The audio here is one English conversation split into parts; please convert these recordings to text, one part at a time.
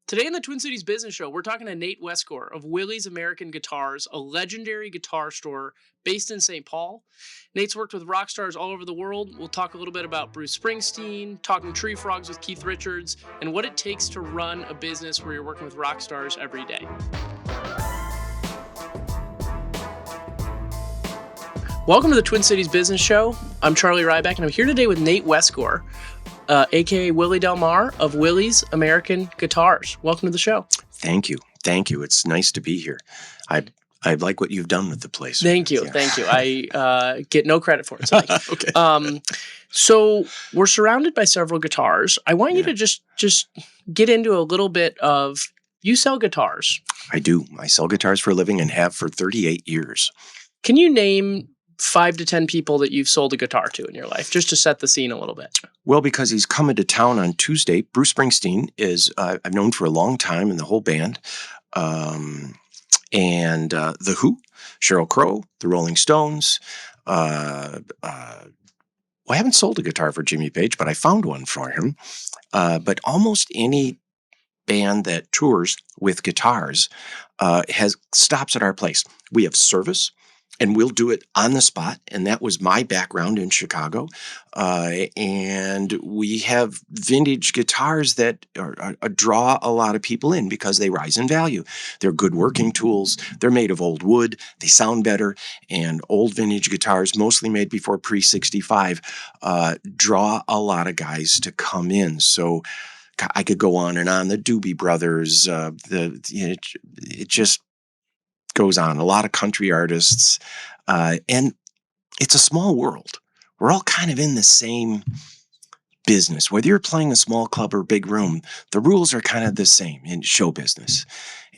Today in the Twin Cities Business Show, we're talking to Nate Westgore of Willie's American Guitars, a legendary guitar store based in St. Paul. Nate's worked with rock stars all over the world. We'll talk a little bit about Bruce Springsteen, talking tree frogs with Keith Richards, and what it takes to run a business where you're working with rock stars every day. Welcome to the Twin Cities Business Show. I'm Charlie Ryback, and I'm here today with Nate Westgore, a.k.a. Willie Del Mar of Willie's American Guitars. Welcome to the show. Thank you. Thank you. It's nice to be here. I like what you've done with the place. Thank you. Yeah. Thank you. I get no credit for it. So Okay. So we're surrounded by several guitars. I want you to just get into a little bit of, you sell guitars. I do. I sell guitars for a living and have for 38 years. Can you name 5 to 10 people that you've sold a guitar to in your life, just to set the scene a little bit? Well, because he's coming to town on Tuesday. Bruce Springsteen is, I've known for a long time, and the whole band. And The Who, Sheryl Crow, the Rolling Stones. Well, I haven't sold a guitar for Jimmy Page, but I found one for him. But almost any band that tours with guitars stops at our place. We have service. And we'll do it on the spot. And that was my background in Chicago. And we have vintage guitars that draw a lot of people in because they rise in value. They're good working tools. They're made of old wood. They sound better. And old vintage guitars, mostly made before pre-65, draw a lot of guys to come in. So I could go on and on. The Doobie Brothers, it just goes on. A lot of country artists, and it's a small world. We're all kind of in the same business. Whether you're playing a small club or big room, the rules are kind of the same in show business,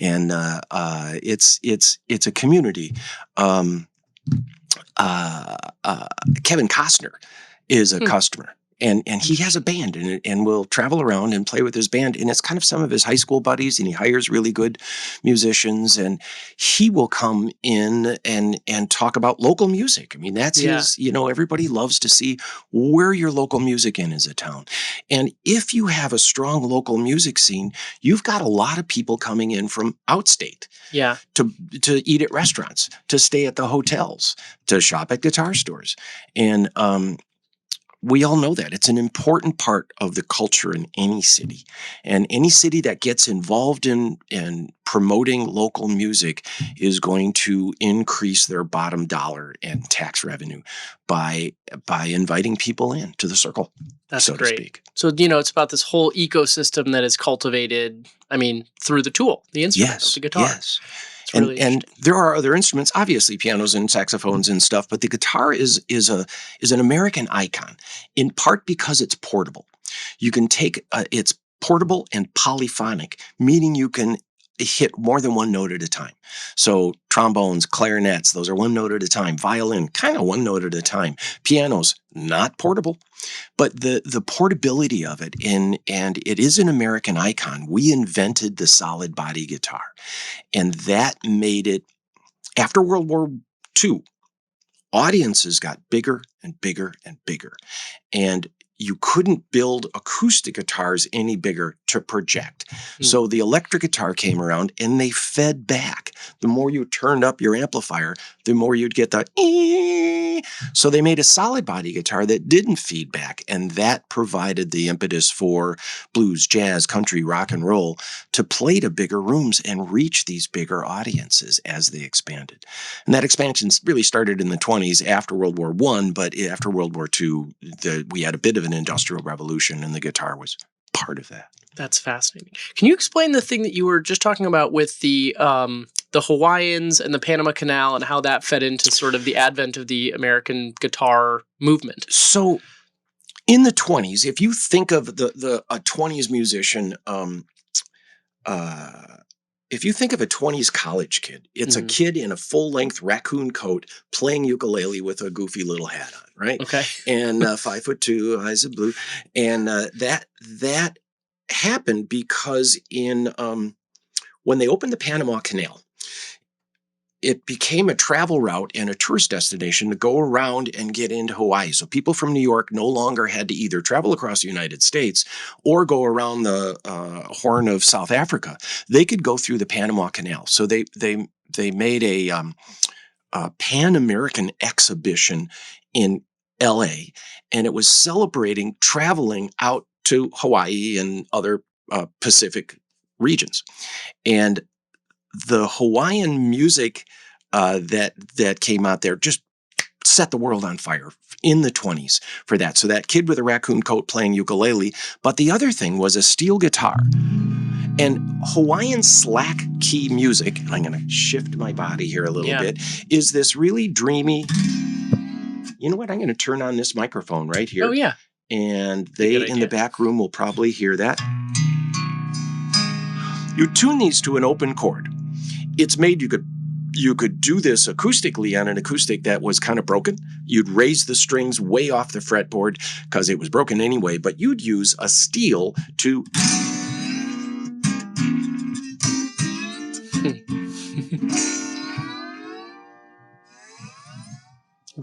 and it's a community. Kevin Costner is a customer. And he has a band and will travel around and play with his band. And it's kind of some of his high school buddies, and he hires really good musicians, and he will come in and talk about local music. I mean, that's his, everybody loves to see where your local music is a town. And if you have a strong local music scene, you've got a lot of people coming in from outstate. Yeah. To eat at restaurants, to stay at the hotels, to shop at guitar stores. And, we all know that. It's an important part of the culture in any city. And any city that gets involved in promoting local music is going to increase their bottom dollar and tax revenue by inviting people in to the circle. That's so great. To speak. So, it's about this whole ecosystem that is cultivated, through the tool, the instrument of the guitar. Yes. Really and there are other instruments, obviously pianos and saxophones and stuff, but the guitar is an American icon, in part because it's portable. You can take it's portable and polyphonic, meaning you can hit more than one note at a time. So trombones, clarinets, those are one note at a time. Violin, kind of one note at a time. Pianos, not portable, but the portability of it, and it is an American icon. We invented the solid body guitar, and that made it, after World War II, audiences got bigger and bigger and bigger, and you couldn't build acoustic guitars any bigger to project. So the electric guitar came around, and they fed back. The more you turned up your amplifier, the more you'd get that ee. So they made a solid body guitar that didn't feed back, and that provided the impetus for blues, jazz, country, rock and roll to play to bigger rooms and reach these bigger audiences as they expanded. And that expansion really started in the 20s after World War I, but after World War II, we had a bit of an industrial revolution, and the guitar was part of that. That's fascinating. Can you explain the thing that you were just talking about with the Hawaiians and the Panama Canal, and how that fed into sort of the advent of the American guitar movement? So in the 20s, if you think of a 20s musician, if you think of a 20s college kid, it's a kid in a full-length raccoon coat playing ukulele with a goofy little hat on, right? Okay. And 5'2", eyes of blue. And that happened because when they opened the Panama Canal, it became a travel route and a tourist destination to go around and get into Hawaii. So people from New York no longer had to either travel across the United States or go around the Horn of South Africa. They could go through the Panama Canal. So they made a Pan-American exhibition in LA, and it was celebrating traveling out to Hawaii and other Pacific regions. And the Hawaiian music that came out there just set the world on fire in the 20s for that. So that kid with a raccoon coat playing ukulele. But the other thing was a steel guitar. And Hawaiian slack key music, and I'm going to shift my body here a little bit, is this really dreamy. You know what? I'm going to turn on this microphone right here. Oh, yeah. And they in the back room will probably hear that. You tune these to an open chord. It's made you could do this acoustically on an acoustic that was kind of broken. You'd raise the strings way off the fretboard because it was broken anyway, but you'd use a steel to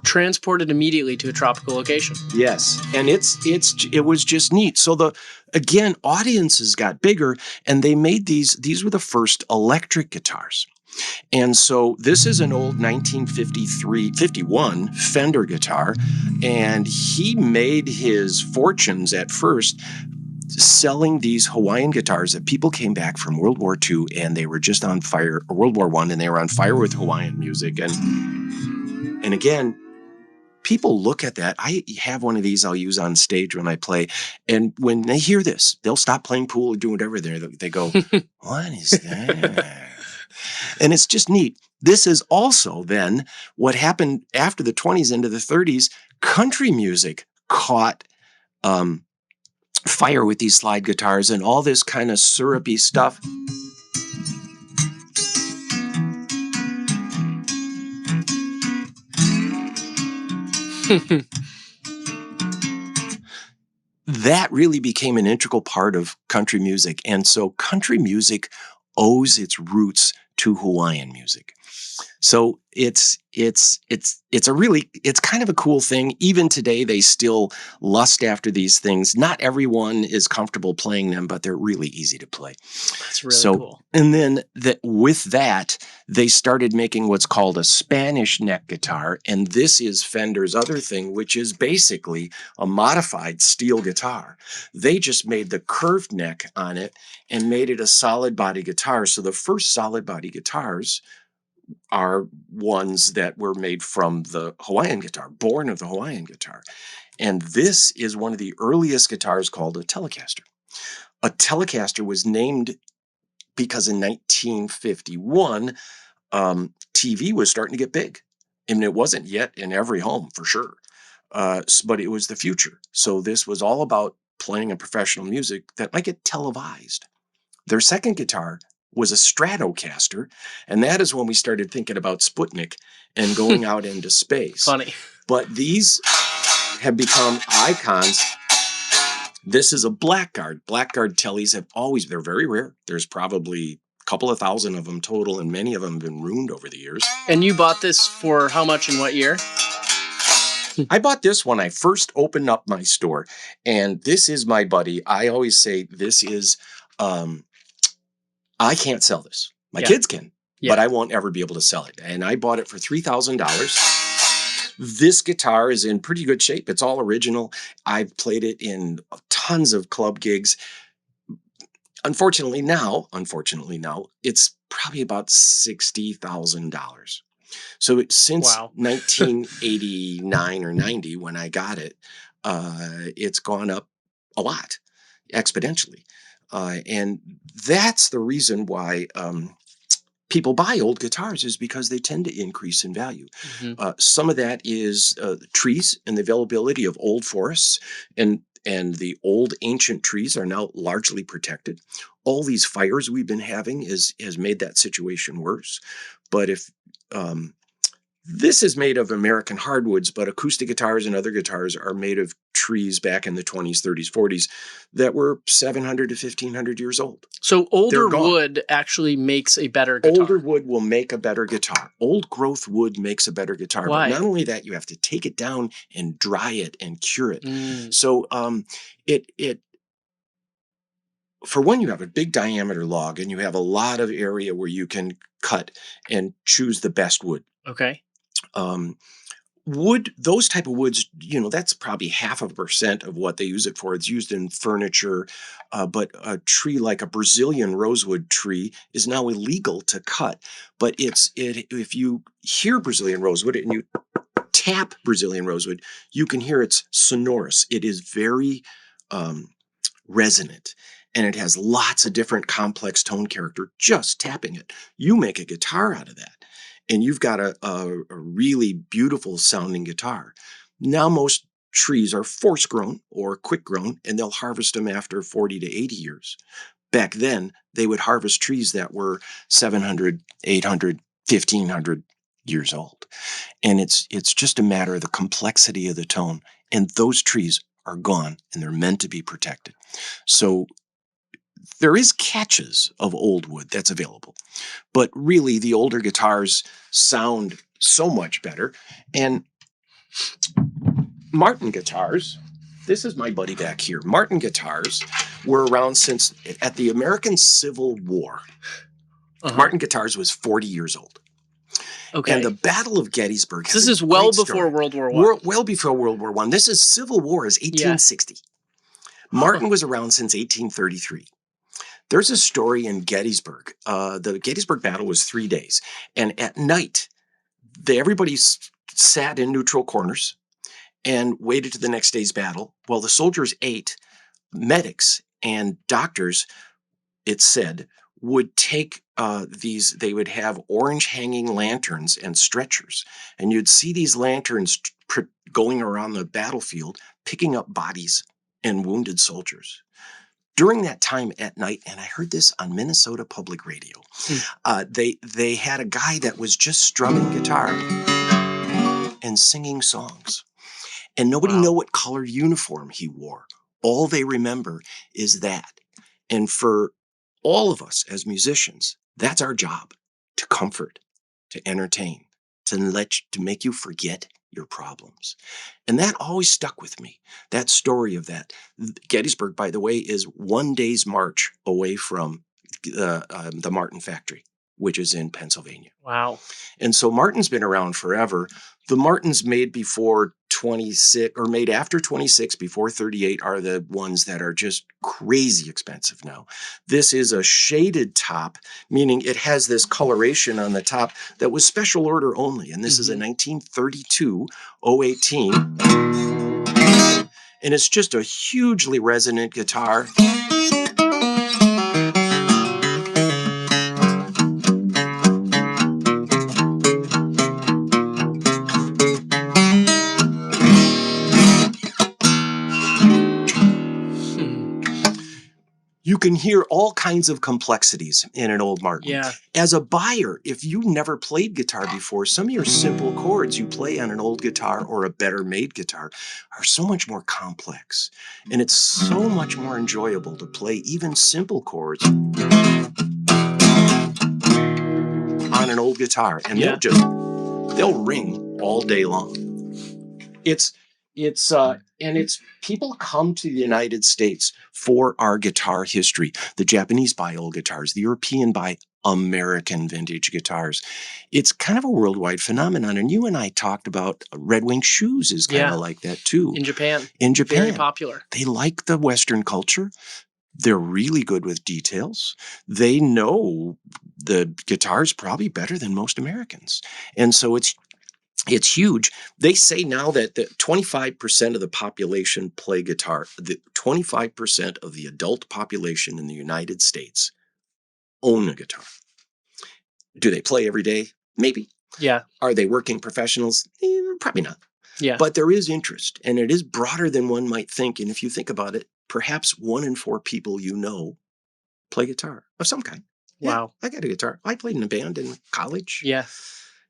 transported immediately to a tropical location. Yes, and it was just neat. So again, audiences got bigger, and they made these were the first electric guitars. And so this is an old 1951 Fender guitar, and he made his fortunes at first selling these Hawaiian guitars that people came back from World War II and they were just on fire, or World War I, and they were on fire with Hawaiian music. And again, people look at that. I have one of these I'll use on stage when I play. And when they hear this, they'll stop playing pool or doing whatever. They go, what is that? And it's just neat. This is also then what happened after the 20s into the 30s. Country music caught fire with these slide guitars and all this kind of syrupy stuff. That really became an integral part of country music. And so country music owes its roots to Hawaiian music. So it's kind of a cool thing. Even today, they still lust after these things. Not everyone is comfortable playing them, but they're really easy to play. That's really cool. And then with that, they started making what's called a Spanish neck guitar. And this is Fender's other thing, which is basically a modified steel guitar. They just made the curved neck on it and made it a solid body guitar. So the first solid body guitars are ones that were made from the Hawaiian guitar, born of the Hawaiian guitar. And this is one of the earliest guitars called a Telecaster. A Telecaster was named because in 1951, TV was starting to get big. And it wasn't yet in every home for sure, but it was the future. So this was all about playing a professional music that might get televised. Their second guitar was a Stratocaster, and that is when we started thinking about Sputnik and going out into space. Funny. But these have become icons. This is a Blackguard. Blackguard tellies they're very rare. There's probably a couple of thousand of them total, and many of them have been ruined over the years. And you bought this for how much and what year? I bought this when I first opened up my store, and this is my buddy. I always say this is... I can't sell this. My kids can, but I won't ever be able to sell it. And I bought it for $3,000. This guitar is in pretty good shape. It's all original. I've played it in tons of club gigs. Unfortunately now, it's probably about $60,000. So since 1989 or 90, when I got it, it's gone up a lot, exponentially. And that's the reason why people buy old guitars, is because they tend to increase in value. Mm-hmm. Some of that is trees and the availability of old forests, and the old ancient trees are now largely protected. All these fires we've been having has made that situation worse. But if this is made of American hardwoods, but acoustic guitars and other guitars are made of trees back in the 20s, 30s, 40s that were 700 to 1500 years old. So older They're gone. wood actually makes a better guitar. Older wood will make a better guitar. Old growth wood makes a better guitar. Why? But not only that, you have to take it down and dry it and cure it. Mm. So it for one, you have a big diameter log and you have a lot of area where you can cut and choose the best wood. Okay. Wood, those type of woods, that's probably 0.5% of what they use it for. It's used in furniture, but a tree like a Brazilian rosewood tree is now illegal to cut. But if you hear Brazilian rosewood and you tap Brazilian rosewood, you can hear it's sonorous. It is very resonant, and it has lots of different complex tone character just tapping it. You make a guitar out of that, and you've got a really beautiful sounding guitar. Now most trees are force grown or quick grown, and they'll harvest them after 40 to 80 years. Back then, they would harvest trees that were 700, 800, 1,500 years old. And it's just a matter of the complexity of the tone. And those trees are gone, and they're meant to be protected. So there is catches of old wood that's available, but really the older guitars sound so much better. And Martin guitars, this is my buddy back here. Martin guitars were around since at the American Civil War. Martin guitars was 40 years old. Okay. And the Battle of Gettysburg. This is well before World War I. Well before World War I. This is Civil War is 1860. Yeah. Martin was around since 1833. There's a story in Gettysburg. The Gettysburg battle was 3 days. And at night, everybody sat in neutral corners and waited to the next day's battle. While the soldiers ate, medics and doctors, it said, would take they would have orange hanging lanterns and stretchers. And you'd see these lanterns going around the battlefield, picking up bodies and wounded soldiers. During that time at night, and I heard this on Minnesota Public Radio, they had a guy that was just strumming guitar and singing songs. And nobody knew what colored uniform he wore. All they remember is that. And for all of us as musicians, that's our job, to comfort, to entertain, to make you forget your problems. And that always stuck with me, that story of that. Gettysburg, by the way, is 1 day's march away from the Martin factory, which is in Pennsylvania. Wow. And so Martin's been around forever. The Martins made before 26 or made after 26 before 38 are the ones that are just crazy expensive now. This is a shaded top, meaning it has this coloration on the top that was special order only. And this is a 1932 018. And it's just a hugely resonant guitar. You can hear all kinds of complexities in an old Martin. Yeah. As a buyer, if you never played guitar before, some of your simple chords you play on an old guitar or a better made guitar are so much more complex. And it's so much more enjoyable to play even simple chords on an old guitar. And they'll ring all day long. It's people come to the United States for our guitar history. The Japanese buy old guitars. The European buy American vintage guitars. It's kind of a worldwide phenomenon. And you and I talked about Red Wing shoes is kind of like that too. In Japan. Very popular. They like the Western culture. They're really good with details. They know the guitars probably better than most Americans. And so it's huge. They say now that 25% of the population play guitar. 25% of the adult population in the United States own a guitar. Do they play every day? Maybe. Yeah. Are they working professionals? Probably not. Yeah. But there is interest, and it is broader than one might think. And if you think about it, perhaps 1 in 4 people play guitar of some kind. Wow. Yeah, I got a guitar. I played in a band in college. Yeah.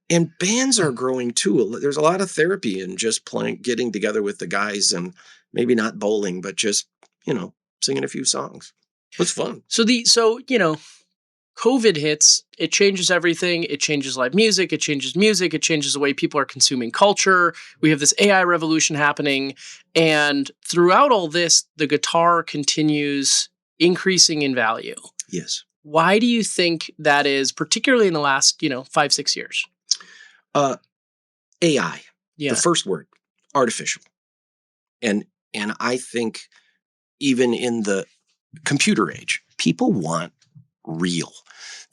And bands are growing too. There's a lot of therapy in just getting together with the guys and maybe not bowling, but just, singing a few songs. It was fun. So COVID hits, it changes everything. It changes live music. It changes the way people are consuming culture. We have this AI revolution happening. And throughout all this, the guitar continues increasing in value. Yes. Why do you think that is, particularly in the last, 5-6 years? AI. Yeah. The first word, artificial. And I think even in the computer age, people want real.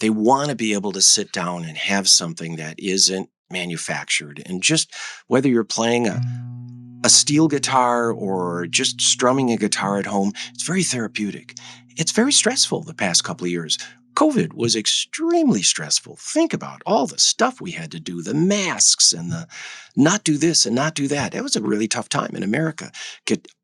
They want to be able to sit down and have something that isn't manufactured. And just whether you're playing a steel guitar or just strumming a guitar at home, it's very therapeutic. It's very stressful the past couple of years. COVID was extremely stressful. Think about all the stuff we had to do, the masks and the not do this and not do that. It was a really tough time in America.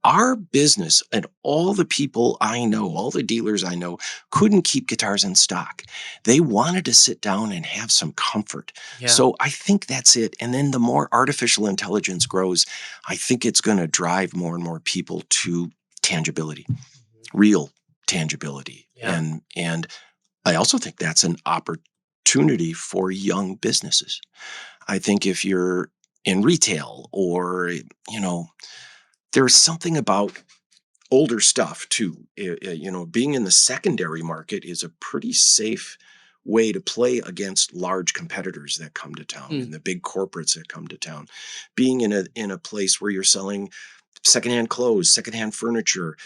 Our business and all the people I know, all the dealers I know, couldn't keep guitars in stock. They wanted to sit down and have some comfort. Yeah. So I think that's it. And then the more artificial intelligence grows, I think it's going to drive more and more people to tangibility, real tangibility. Yeah. And I also think that's an opportunity for young businesses. I think if you're in retail or, there's something about older stuff too. Being in the secondary market is a pretty safe way to play against large competitors that come to town and the big corporates that come to town. Being in a place where you're selling secondhand clothes, secondhand furniture,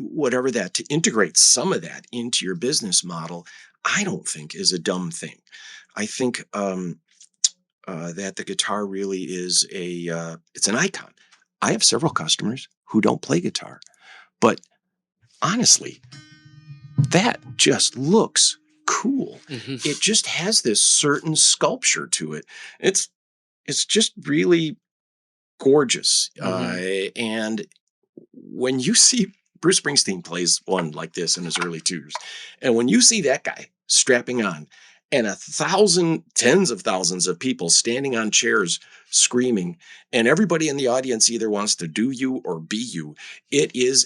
whatever that, to integrate some of that into your business model, I don't think is a dumb thing. I think that the guitar really is it's an icon. I have several customers who don't play guitar, but honestly, that just looks cool. Mm-hmm. It just has this certain sculpture to it. It's just really gorgeous. And when you see Bruce Springsteen plays one like this in his early twos, and when you see that guy strapping on and 1,000, tens of thousands of people standing on chairs screaming, and everybody in the audience either wants to do you or be you, it is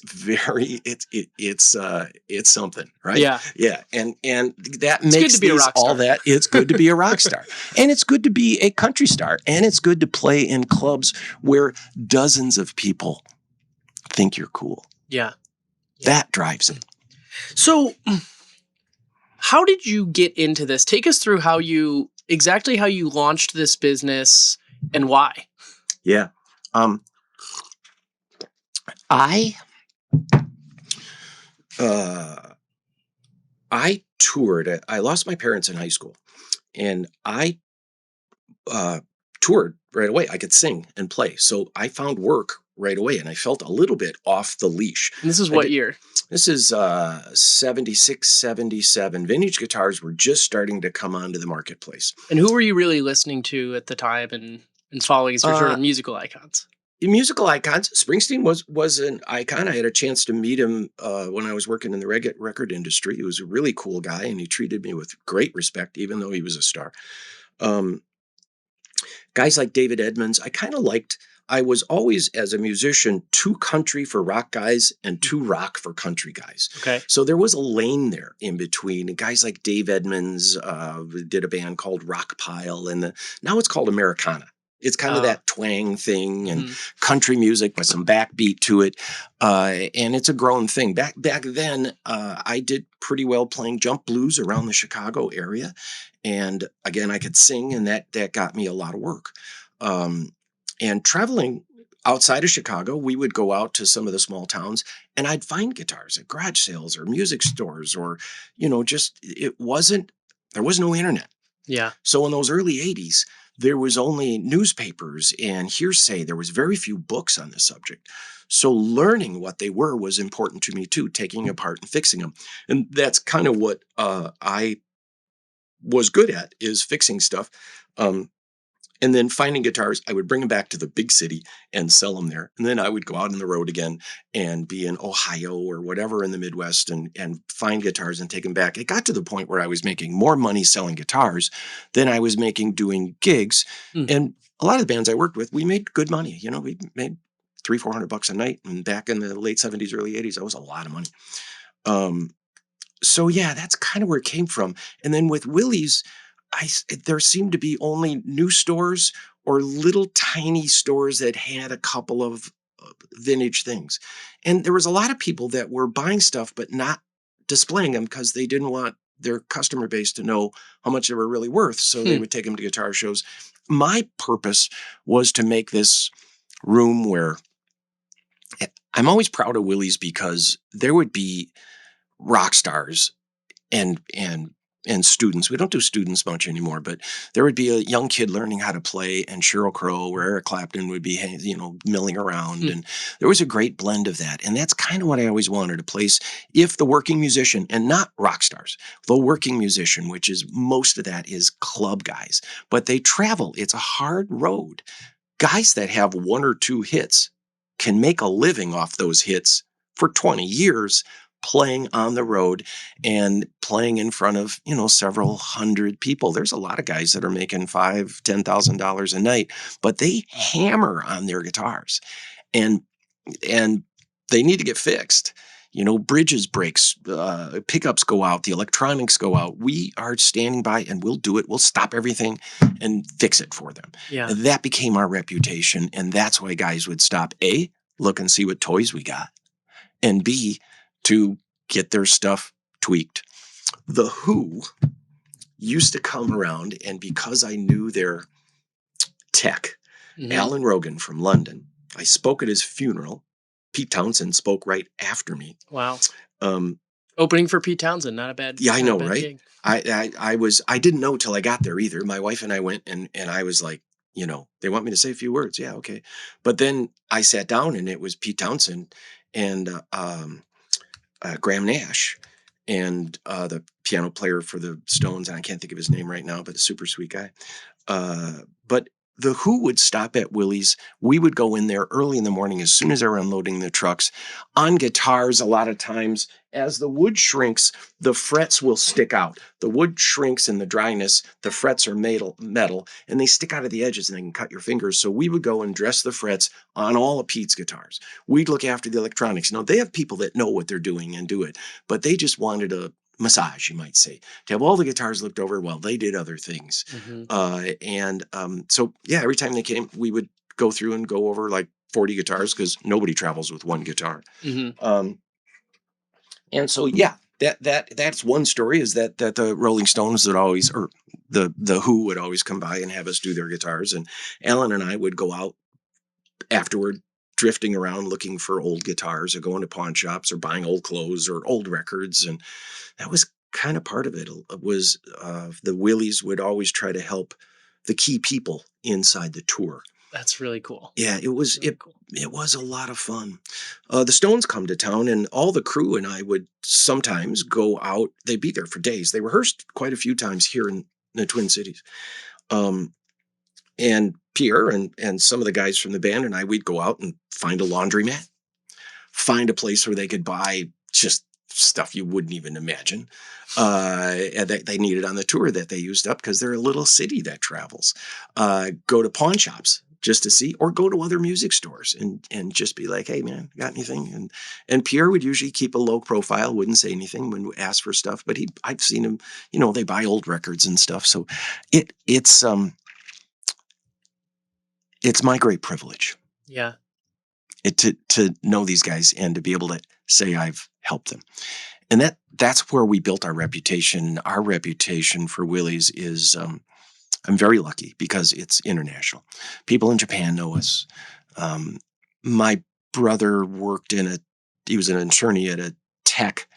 it's something, right? Yeah. And that It's makes good to be a rock all star. that. It's good to be a rock star, and it's good to be a country star, and it's good to play in clubs where dozens of people think you're cool. Yeah. That drives it. So how did you get into this? Take us through exactly how you launched this business and why. Yeah. I toured. I lost my parents in high school, and I toured right away. I could sing and play. So I found work right away, and I felt a little bit off the leash. And this is what year? This is 76, 77. Vintage guitars were just starting to come onto the marketplace. And who were you really listening to at the time and following as your sort of musical icons? Musical icons. Springsteen was an icon. I had a chance to meet him when I was working in the record industry. He was a really cool guy, and he treated me with great respect, even though he was a star. Guys like David Edmonds, I was always, as a musician, too country for rock guys and too rock for country guys. Okay. So there was a lane there in between. Guys like Dave Edmonds did a band called Rock Pile, and now it's called Americana. It's kind of that twang thing and country music with some backbeat to it. And it's a growing thing. Back then, I did pretty well playing jump blues around the Chicago area. And again, I could sing, and that got me a lot of work. And traveling outside of Chicago, we would go out to some of the small towns, and I'd find guitars at garage sales or music stores, or, there was no internet. Yeah. So in those early 80s, there was only newspapers and hearsay. There was very few books on the subject. So learning what they were was important to me too, taking apart and fixing them. And that's kind of what I was good at, is fixing stuff. And then finding guitars, I would bring them back to the big city and sell them there. And then I would go out on the road again and be in Ohio or whatever in the Midwest and find guitars and take them back. It got to the point where I was making more money selling guitars than I was making doing gigs. And a lot of the bands I worked with, we made good money. We made $300-400 a night. And back in the late 70s, early 80s, that was a lot of money. So yeah, that's kind of where it came from. And then with Willie's, there seemed to be only new stores or little tiny stores that had a couple of vintage things. And there was a lot of people that were buying stuff but not displaying them because they didn't want their customer base to know how much they were really worth. So they would take them to guitar shows. My purpose was to make this room where I'm always proud of Willie's because there would be rock stars and students. We don't do students much anymore, but there would be a young kid learning how to play, and Sheryl Crow or Eric Clapton would be, milling around. And there was a great blend of that. And that's kind of what I always wanted, a place, if the working musician, and not rock stars, the working musician, which is most of that is club guys, but they travel. It's a hard road. Guys that have one or two hits can make a living off those hits for 20 years playing on the road and playing in front of, several hundred people. There's a lot of guys that are making $5,000-10,000 a night, but they hammer on their guitars and they need to get fixed. Bridges breaks, pickups go out, the electronics go out. We are standing by and we'll do it. We'll stop everything and fix it for them. Yeah. And that became our reputation. And that's why guys would stop, A, look and see what toys we got, and B, to get their stuff tweaked. The Who used to come around, and because I knew their tech, Alan Rogan from London, I spoke at his funeral. Pete Townsend spoke right after me. Wow. Opening for Pete Townsend, not a bad. Yeah, I know, right? Gig. I didn't know till I got there either. My wife and I went, and I was like, they want me to say a few words. Yeah, okay. But then I sat down, and it was Pete Townsend and Graham Nash and the piano player for the Stones. And I can't think of his name right now, but a super sweet guy. But the Who would stop at Willie's. We would go in there early in the morning as soon as they were unloading the trucks on guitars. A lot of times, as the wood shrinks, the frets will stick out. The wood shrinks in the dryness. The frets are metal, and they stick out of the edges and they can cut your fingers. So we would go and dress the frets on all of Pete's guitars. We'd look after the electronics. They have people that know what they're doing and do it, but they just wanted a massage, you might say, to have all the guitars looked over while they did other things. So yeah, every time they came, we would go through and go over like 40 guitars because nobody travels with one guitar. And so yeah, that's one story, is that the Rolling Stones would always, or the Who would always come by and have us do their guitars, and Alan and I would go out afterward, drifting around looking for old guitars or going to pawn shops or buying old clothes or old records. And that was kind of part of it. It was the Willies would always try to help the key people inside the tour. That's really cool. Yeah, it was really cool. It was a lot of fun. The Stones come to town, and all the crew and I would sometimes go out. They'd be there for days. They rehearsed quite a few times here in the Twin Cities. And Pierre and some of the guys from the band and I, we'd go out and find a laundromat, find a place where they could buy just stuff you wouldn't even imagine. And they needed on the tour that they used up because they're a little city that travels. Go to pawn shops just to see, or go to other music stores and just be like, hey man, got anything? And Pierre would usually keep a low profile, wouldn't say anything when we asked for stuff, but I've seen him, they buy old records and stuff. So it's my great privilege. Yeah. To know these guys and to be able to say I've helped them. And that's where we built our reputation. Our reputation for Willie's is, I'm very lucky because it's international. People in Japan know us. My brother worked he was an attorney at a tech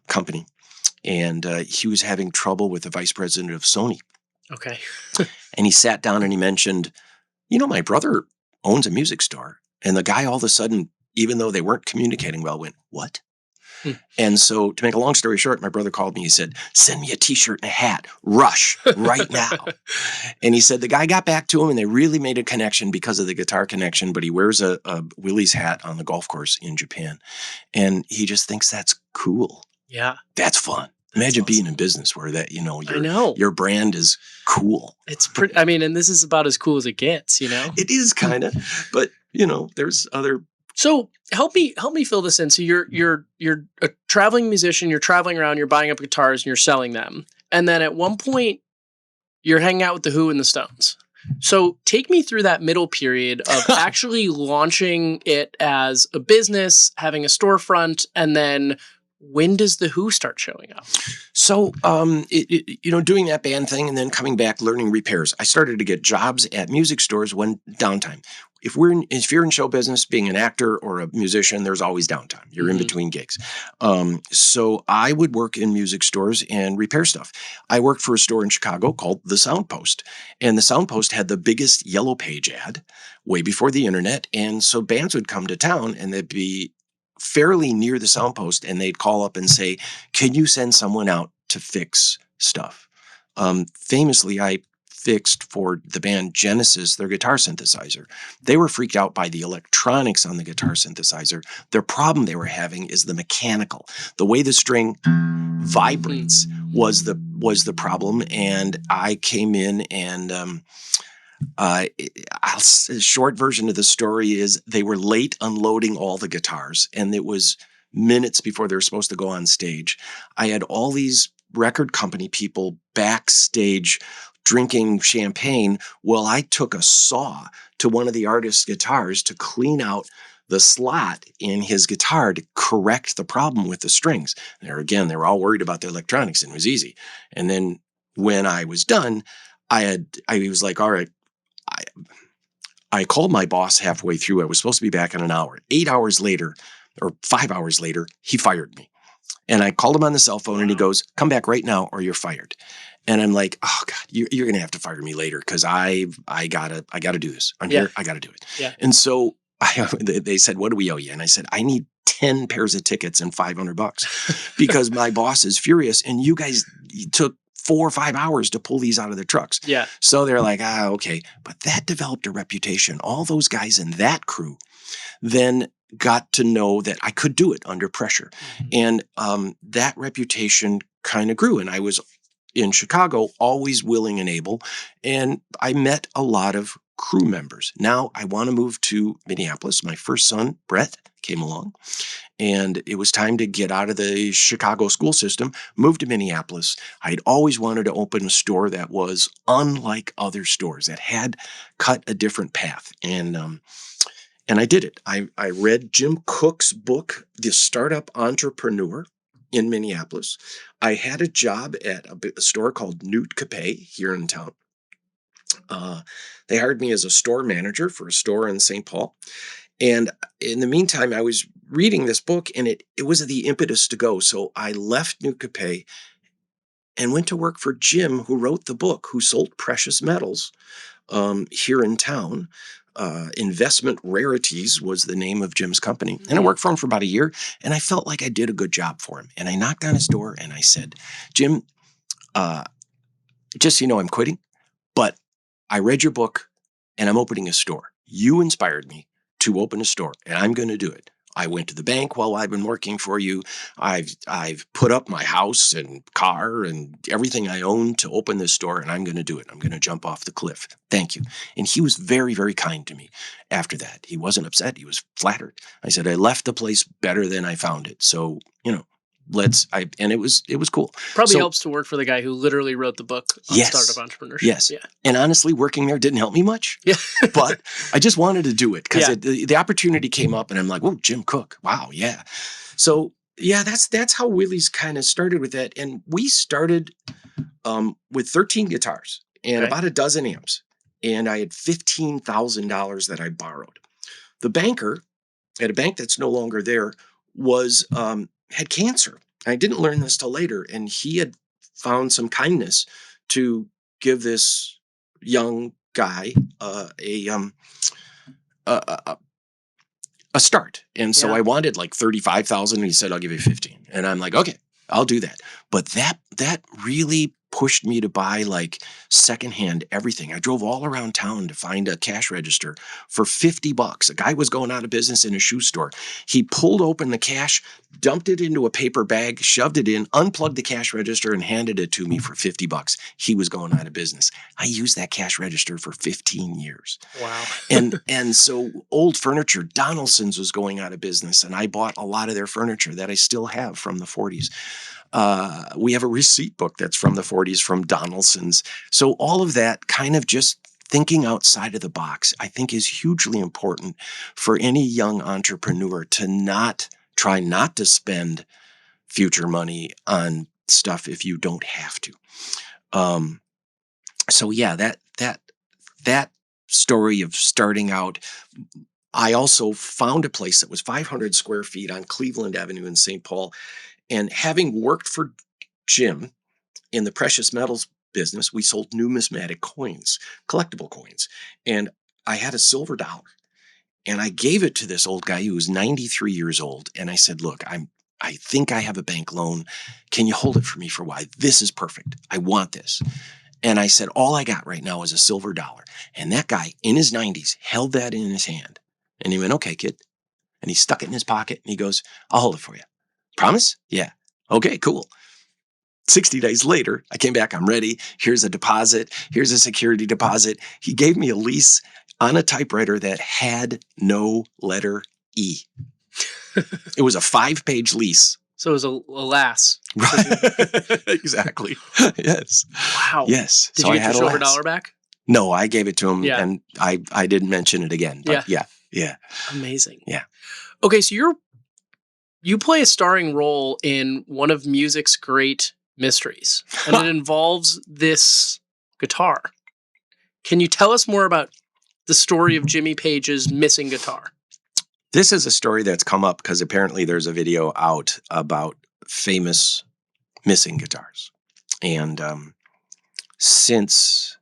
company, and he was having trouble with the vice president of Sony. Okay. And he sat down and he mentioned, my brother owns a music store. And the guy all of a sudden, even though they weren't communicating well, went, what? And so to make a long story short, my brother called me. He said, send me a T-shirt and a hat. Rush right now. And he said the guy got back to him and they really made a connection because of the guitar connection. But he wears a Willie's hat on the golf course in Japan. And he just thinks that's cool. Yeah. That's fun. Imagine being awesome. in business where that, I know. your brand is cool. It's pretty. I mean, and this is about as cool as it gets. It is kind of, but there's other. So help me fill this in. So you're a traveling musician. You're traveling around. You're buying up guitars and you're selling them. And then at one point, you're hanging out with the Who and the Stones. So take me through that middle period of actually launching it as a business, having a storefront, and then when does the Who start showing up? So, doing that band thing and then coming back, learning repairs. I started to get jobs at music stores when downtime. If you're in show business, being an actor or a musician, there's always downtime. You're in between gigs. So I would work in music stores and repair stuff. I worked for a store in Chicago called The Soundpost, and The Soundpost had the biggest yellow page ad way before the internet. And so bands would come to town and they'd be fairly near the Soundpost, and they'd call up and say, "Can you send someone out to fix stuff?" Famously, I fixed for the band Genesis their guitar synthesizer. They were freaked out by the electronics on the guitar synthesizer. Their problem they were having is the mechanical. The way the string vibrates was the problem, and I came in and short version of the story is they were late unloading all the guitars, and it was minutes before they were supposed to go on stage. I had all these record company people backstage drinking champagne. Well, I took a saw to one of the artist's guitars to clean out the slot in his guitar to correct the problem with the strings. There again, they were all worried about the electronics, and it was easy. And then when I was done, I was like, all right, I called my boss halfway through. I was supposed to be back in an hour. 8 hours later, or 5 hours later, he fired me. And I called him on the cell phone and he goes, "Come back right now or you're fired." And I'm like, "Oh God, you're going to have to fire me later because I gotta do this. I'm here. I got to do it." Yeah. And so they said, "What do we owe you?" And I said, "I need 10 pairs of tickets and $500 because my boss is furious. And you guys took 4 or 5 hours to pull these out of the trucks." Yeah. So they're like, okay. But that developed a reputation. All those guys in that crew then got to know that I could do it under pressure. And that reputation kind of grew. And I was in Chicago, always willing and able. And I met a lot of crew members. Now I want to move to Minneapolis. My first son, Brett, came along. And it was time to get out of the Chicago school system, move to Minneapolis. I'd always wanted to open a store that was unlike other stores, that had cut a different path. And I did it. I read Jim Cook's book, The Startup Entrepreneur, in Minneapolis. I had a job at a store called Newt Capet here in town. They hired me as a store manager for a store in St. Paul. And in the meantime, I was reading this book, and it was the impetus to go. So I left Newt Capet and went to work for Jim, who wrote the book, who sold precious metals here in town. Investment Rarities was the name of Jim's company. And I worked for him for about a year, and I felt like I did a good job for him. And I knocked on his door and I said, "Jim, just so you know, I'm quitting, but I read your book and I'm opening a store. You inspired me to open a store, and I'm going to do it. I went to the bank while I've been working for you. I've put up my house and car and everything I own to open this store, and I'm going to do it. I'm going to jump off the cliff. Thank you." And he was very, very kind to me after that. He wasn't upset. He was flattered. I said, "I left the place better than I found it. So, and it was cool." Probably helps to work for the guy who literally wrote the book on startup entrepreneurship. Yes. Yeah. And honestly, working there didn't help me much. Yeah. But I just wanted to do it because the opportunity came up, and I'm like, "Whoa, Jim Cook. Wow. Yeah." So yeah, that's how Willie's kind of started with that. And we started with 13 guitars and about a dozen amps. And I had $15,000 that I borrowed. The banker at a bank that's no longer there had cancer. I didn't learn this till later, and he had found some kindness to give this young guy a start. And so I wanted like 35,000, and he said, "I'll give you 15." And I'm like, "Okay, I'll do that." But that really pushed me to buy like secondhand everything. I drove all around town to find a cash register for $50. A guy was going out of business in a shoe store. He pulled open the cash, dumped it into a paper bag, shoved it in, unplugged the cash register, and handed it to me for $50. He was going out of business. I used that cash register for 15 years. Wow. And so old furniture, Donaldson's was going out of business, and I bought a lot of their furniture that I still have from the 40s. We have a receipt book that's from the 40s from Donaldson's. So all of that kind of just thinking outside of the box, I think, is hugely important for any young entrepreneur to try not to spend future money on stuff if you don't have to. So yeah, that story of starting out. I also found a place that was 500 square feet on Cleveland Avenue in St. Paul. And having worked for Jim in the precious metals business, we sold numismatic coins, collectible coins. And I had a silver dollar. And I gave it to this old guy who was 93 years old. And I said, look, I think I have a bank loan. Can you hold it for me for a while? This is perfect. I want this. And I said, all I got right now is a silver dollar. And that guy in his 90s held that in his hand. And he went, okay, kid. And he stuck it in his pocket and he goes, I'll hold it for you. Promise? Yeah. Okay, cool. 60 days later, I came back. I'm ready. Here's a deposit. Here's a security deposit. He gave me a lease on a typewriter that had no letter E. It was a 5-page lease. So it was a lass. Exactly. Yes. Wow. Yes. Did So you I get your had a silver lass. dollar back? No, I gave it to him, Yeah. and I didn't mention it again. But yeah. Amazing. Yeah. Okay, so you play a starring role in one of music's great mysteries, and it involves this guitar. Can you tell us more about the story of Jimmy Page's missing guitar? This is a story that's come up because apparently there's a video out about famous missing guitars. And since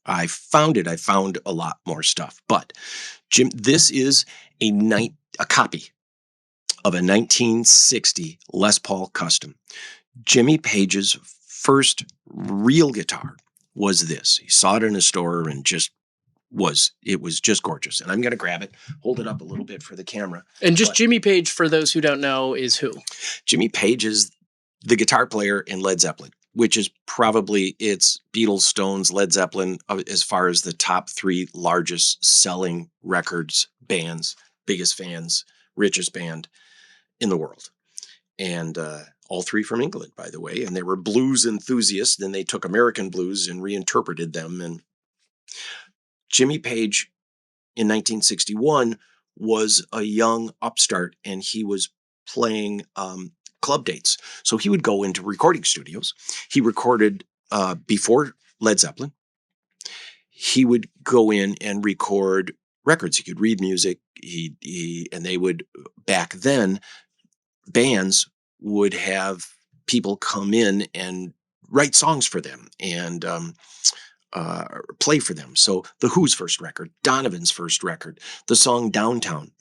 I found it, I found a lot more stuff. But Jim, this is a copy of a 1960 Les Paul Custom. Jimmy Page's first real guitar was this. He saw it in a store and it was just gorgeous. And I'm going to grab it, hold it up a little bit for the camera. And Jimmy Page, for those who don't know, is who? Jimmy Page is the guitar player in Led Zeppelin, which is probably it's Beatles, Stones, Led Zeppelin, as far as the top 3 largest selling records, bands, biggest fans, richest band in the world. And all 3 from England, by the way. And they were blues enthusiasts. Then they took American blues and reinterpreted them. And Jimmy Page in 1961 was a young upstart, and he was playing club dates. So he would go into recording studios. He recorded before Led Zeppelin. He would go in and record records. He could read music. And they would, back then, bands would have people come in and write songs for them and play for them. So the Who's first record, Donovan's first record, the song Downtown,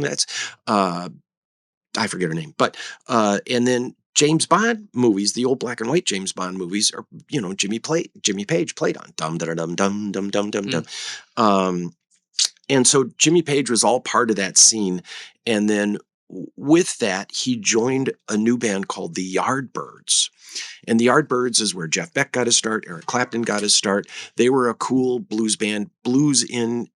that's I forget her name, but and then James Bond movies, the old black and white James Bond movies are, Jimmy Page played on dum dum dum dum dum dum dum dum. And so Jimmy Page was all part of that scene. And then with that, he joined a new band called the Yardbirds. And the Yardbirds is where Jeff Beck got his start, Eric Clapton got his start. They were a cool blues band. Blues in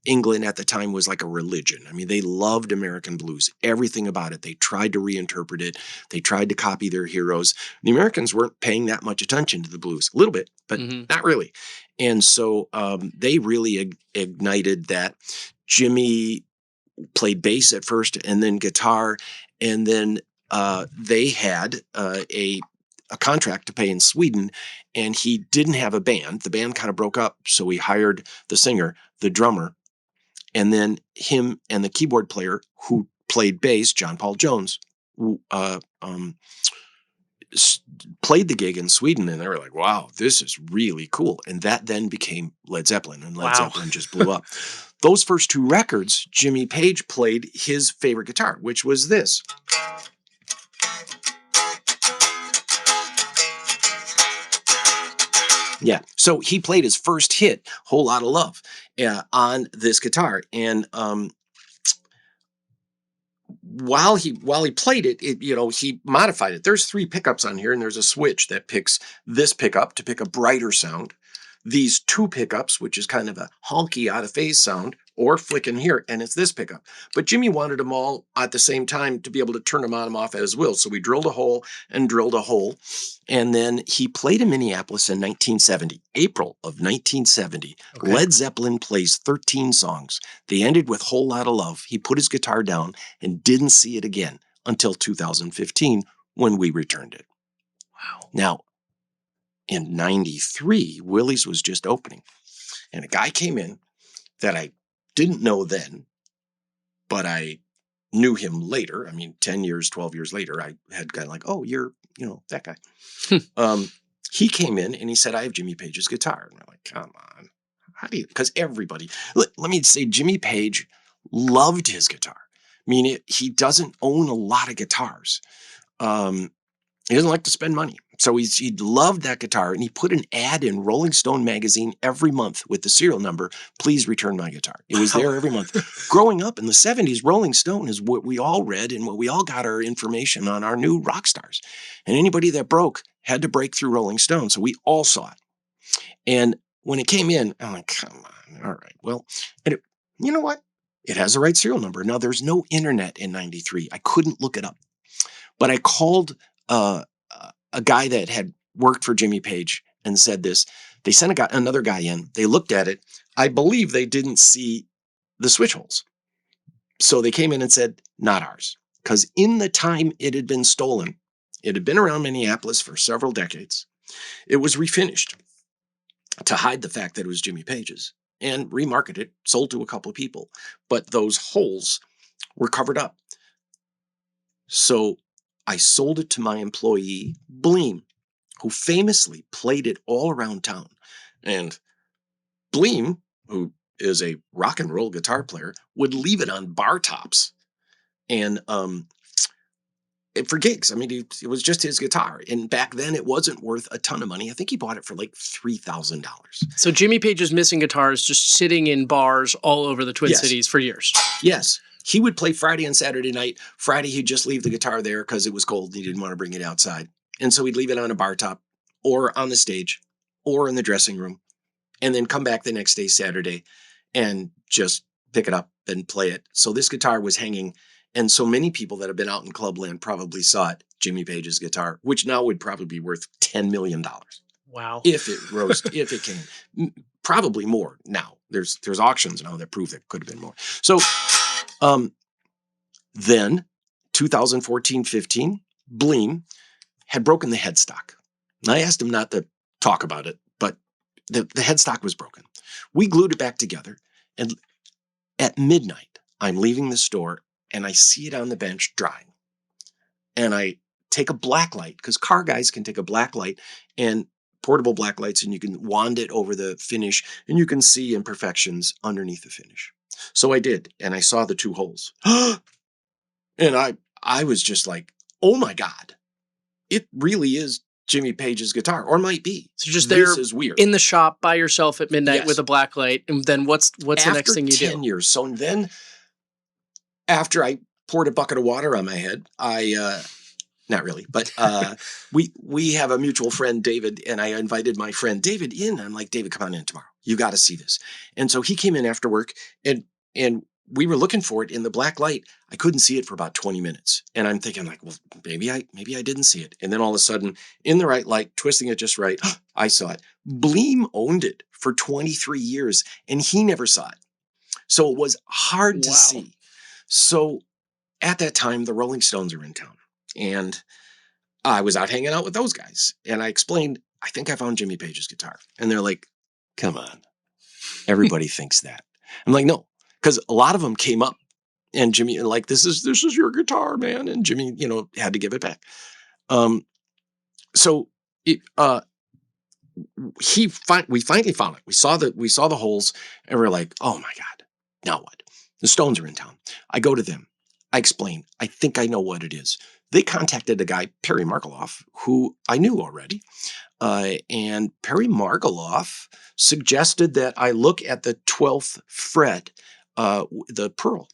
England at the time was like a religion. I mean, they loved American blues, everything about it. They tried to reinterpret it. They tried to copy their heroes. The Americans weren't paying that much attention to the blues, a little bit, but not really. And so they really ignited that. Jimmy played bass at first and then guitar. And then they had a contract to play in Sweden, and he didn't have a band. The band kind of broke up, so he hired the singer, the drummer, and then him and the keyboard player who played bass, John Paul Jones, played the gig in Sweden, and they were like, wow, this is really cool. And that then became Led Zeppelin, and Led Zeppelin just blew up. Those first 2 records, Jimmy Page played his favorite guitar, which was this. Yeah. So he played his first hit, Whole Lot of Love, on this guitar. And while he played it, he modified it. There's 3 pickups on here, and there's a switch that picks this pickup to pick a brighter sound. These 2 pickups, which is kind of a honky, out of phase sound, or flicking here, and it's this pickup. But Jimmy wanted them all at the same time to be able to turn them on and off at his will. So we drilled a hole and drilled a hole. And then he played in Minneapolis in 1970, April of 1970. Okay. Led Zeppelin plays 13 songs. They ended with Whole Lot of Love. He put his guitar down and didn't see it again until 2015 when we returned it. Wow. Now, in 93, Willie's was just opening. And a guy came in that I didn't know then, but I knew him later. I mean, 10 years, 12 years later, I had kind of like, oh, you're, that guy. He came in and he said, I have Jimmy Page's guitar. And I'm like, come on. How do you? Because everybody, let me say, Jimmy Page loved his guitar. I mean, he doesn't own a lot of guitars. He doesn't like to spend money. So he loved that guitar, and he put an ad in Rolling Stone magazine every month with the serial number, please return my guitar. It was there every month. Growing up in the 70s, Rolling Stone is what we all read and what we all got our information on our new rock stars. And anybody that broke had to break through Rolling Stone, so we all saw it. And when it came in, I'm like, come on, all right. Well, and you know what? It has the right serial number. Now, there's no internet in 93. I couldn't look it up. But I called a guy that had worked for Jimmy Page and said this. They sent another guy in. They looked at it. I believe they didn't see the switch holes. So they came in and said, not ours. Because in the time it had been stolen, it had been around Minneapolis for several decades. It was refinished to hide the fact that it was Jimmy Page's and remarketed, sold to a couple of people. But those holes were covered up. So I sold it to my employee, Bleem, who famously played it all around town. And Bleem, who is a rock and roll guitar player, would leave it on bar tops. And for gigs. I mean, it was just his guitar. And back then, it wasn't worth a ton of money. I think he bought it for like $3,000. So Jimmy Page's missing guitars just sitting in bars all over the Twin Cities for years. Yes. He would play Friday and Saturday night. Friday, he'd just leave the guitar there because it was cold and he didn't want to bring it outside. And so he'd leave it on a bar top or on the stage or in the dressing room and then come back the next day, Saturday, and just pick it up and play it. So this guitar was hanging. And so many people that have been out in Clubland probably saw it, Jimmy Page's guitar, which now would probably be worth $10 million. Wow. If it came. Probably more now. There's auctions now that prove that could have been more. So then 2014-15, Bleem had broken the headstock. And I asked him not to talk about it, but the headstock was broken. We glued it back together. And at midnight, I'm leaving the store and I see it on the bench drying. And I take a blacklight, because car guys can take a blacklight and portable blacklights, and you can wand it over the finish and you can see imperfections underneath the finish. So I did, and I saw the 2 holes. And I was just like, oh my God, it really is Jimmy Page's guitar, or might be. So just there this is weird. In the shop by yourself at midnight with a blacklight. And then what's the next thing you do? After 10 years. So then after I poured a bucket of water on my head, not really, but we have a mutual friend, David, and I invited my friend David in. I'm like, David, come on in tomorrow. You got to see this. And so he came in after work, and we were looking for it in the black light. I couldn't see it for about 20 minutes. And I'm thinking like, well, maybe I didn't see it. And then all of a sudden, in the right light, twisting it just right, I saw it. Bleem owned it for 23 years, and he never saw it. So it was hard to see. So at that time, the Rolling Stones were in town. And I was out hanging out with those guys. And I explained, I think I found Jimmy Page's guitar. And they're like, come on. Everybody thinks that. I'm like, no. Because a lot of them came up and Jimmy, like, this is your guitar, man. And Jimmy, had to give it back. So we finally found it. We saw the holes and we're like, oh my God, now what? The Stones are in town. I go to them. I explain, I think I know what it is. They contacted a guy, Perry Markeloff, who I knew already. And Perry Margoloff suggested that I look at the 12th fret, the pearl.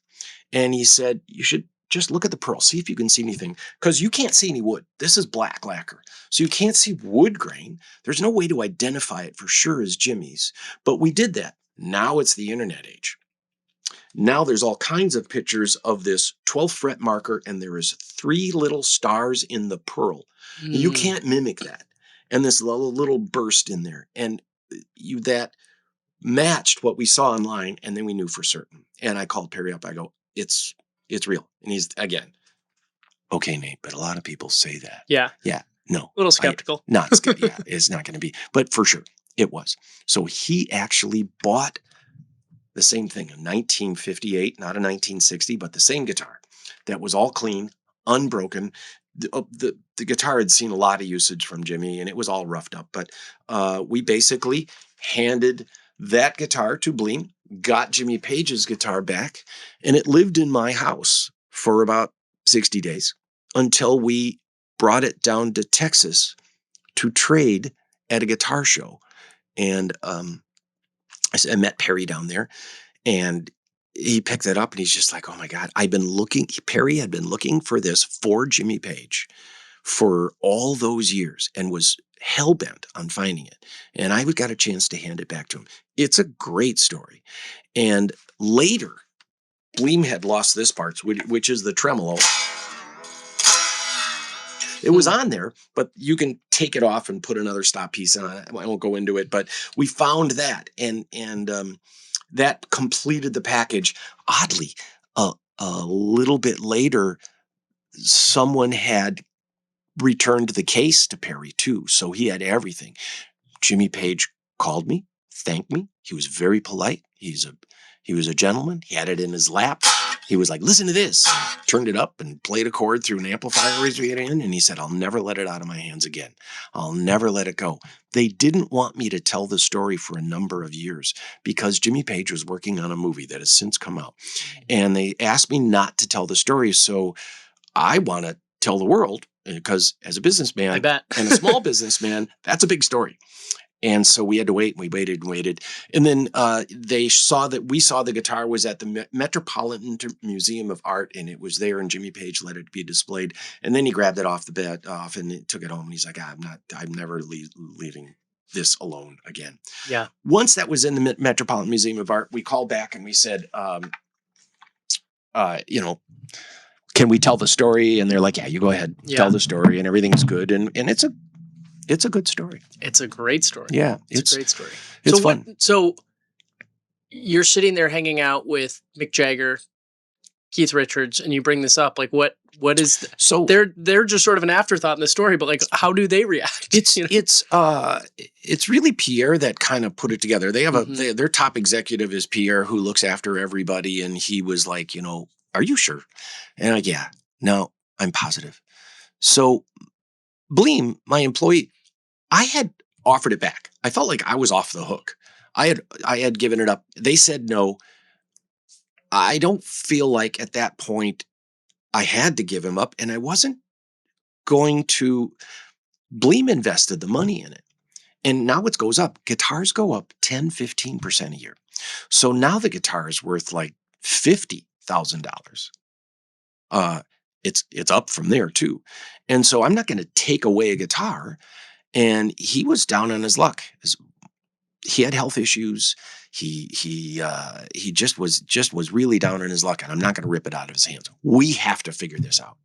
And he said, you should just look at the pearl, see if you can see anything, because you can't see any wood. This is black lacquer. So you can't see wood grain. There's no way to identify it for sure as Jimmy's. But we did that. Now it's the internet age. Now there's all kinds of pictures of this 12th fret marker, and there is 3 little stars in the pearl. You can't mimic that. And this little burst in there. And that matched what we saw online, and then we knew for certain. And I called Perry up. I go, it's real. And he's, again, okay, Nate, but a lot of people say that. Yeah. Yeah. No. A little skeptical. Yeah, it's not going to be. But for sure, it was. So he actually bought the same thing, a 1958, not a 1960, but the same guitar that was all clean, unbroken. The guitar had seen a lot of usage from Jimmy, and it was all roughed up. But we basically handed that guitar to Bleem, got Jimmy Page's guitar back, and it lived in my house for about 60 days until we brought it down to Texas to trade at a guitar show. And I met Perry down there, and he picked it up, and he's just like, oh my God, Perry had been looking for this for Jimmy Page for all those years and was hell-bent on finding it. And I got a chance to hand it back to him. It's a great story. And later, Bleem had lost this part, which is the tremolo. It was on there, but you can take it off and put another stop piece on it. I won't go into it, but we found that, and that completed the package. Oddly, a little bit later, someone had returned the case to Perry too, so he had everything. Jimmy Page called me, thanked me. He was very polite. He was a gentleman. He had it in his lap. He was like, listen to this. Turned it up and played a chord through an amplifier we had in, and he said, I'll never let it out of my hands again. I'll never let it go. They didn't want me to tell the story for a number of years because Jimmy Page was working on a movie that has since come out. And they asked me not to tell the story, so I want to tell the world, because as a businessman, I bet. and a small businessman, that's a big story. And so we had to wait, and we waited and waited. And then we saw the guitar was at the Metropolitan Museum of Art, and it was there, and Jimmy Page let it be displayed. And then he grabbed it off the bed and took it home. And he's like, I'm never leaving this alone again. Yeah. Once that was in the Metropolitan Museum of Art, we called back and we said, can we tell the story? And they're like, yeah, you go ahead, tell the story, and everything's good. And it's a good story. It's a great story. Yeah. It's a great story. It's fun. So you're sitting there hanging out with Mick Jagger, Keith Richards, and you bring this up. Like, what is so they're just sort of an afterthought in the story, but like, how do they react? It's really Pierre that kind of put it together. They have their top executive is Pierre, who looks after everybody. And he was like, are you sure? And I'm like, yeah, no, I'm positive. So Bleem, my employee, I had offered it back. I felt like I was off the hook. I had given it up. They said no. I don't feel like at that point I had to give him up, and I wasn't going to. Bleem invested the money in it. And now it goes up. Guitars go up 10, 15% a year. So now the guitar is worth like $50,000. It's up from there too. And so I'm not going to take away a guitar. And he was down on his luck. He had health issues. He just was really down on his luck, and I'm not going to rip it out of his hands. We have to figure this out.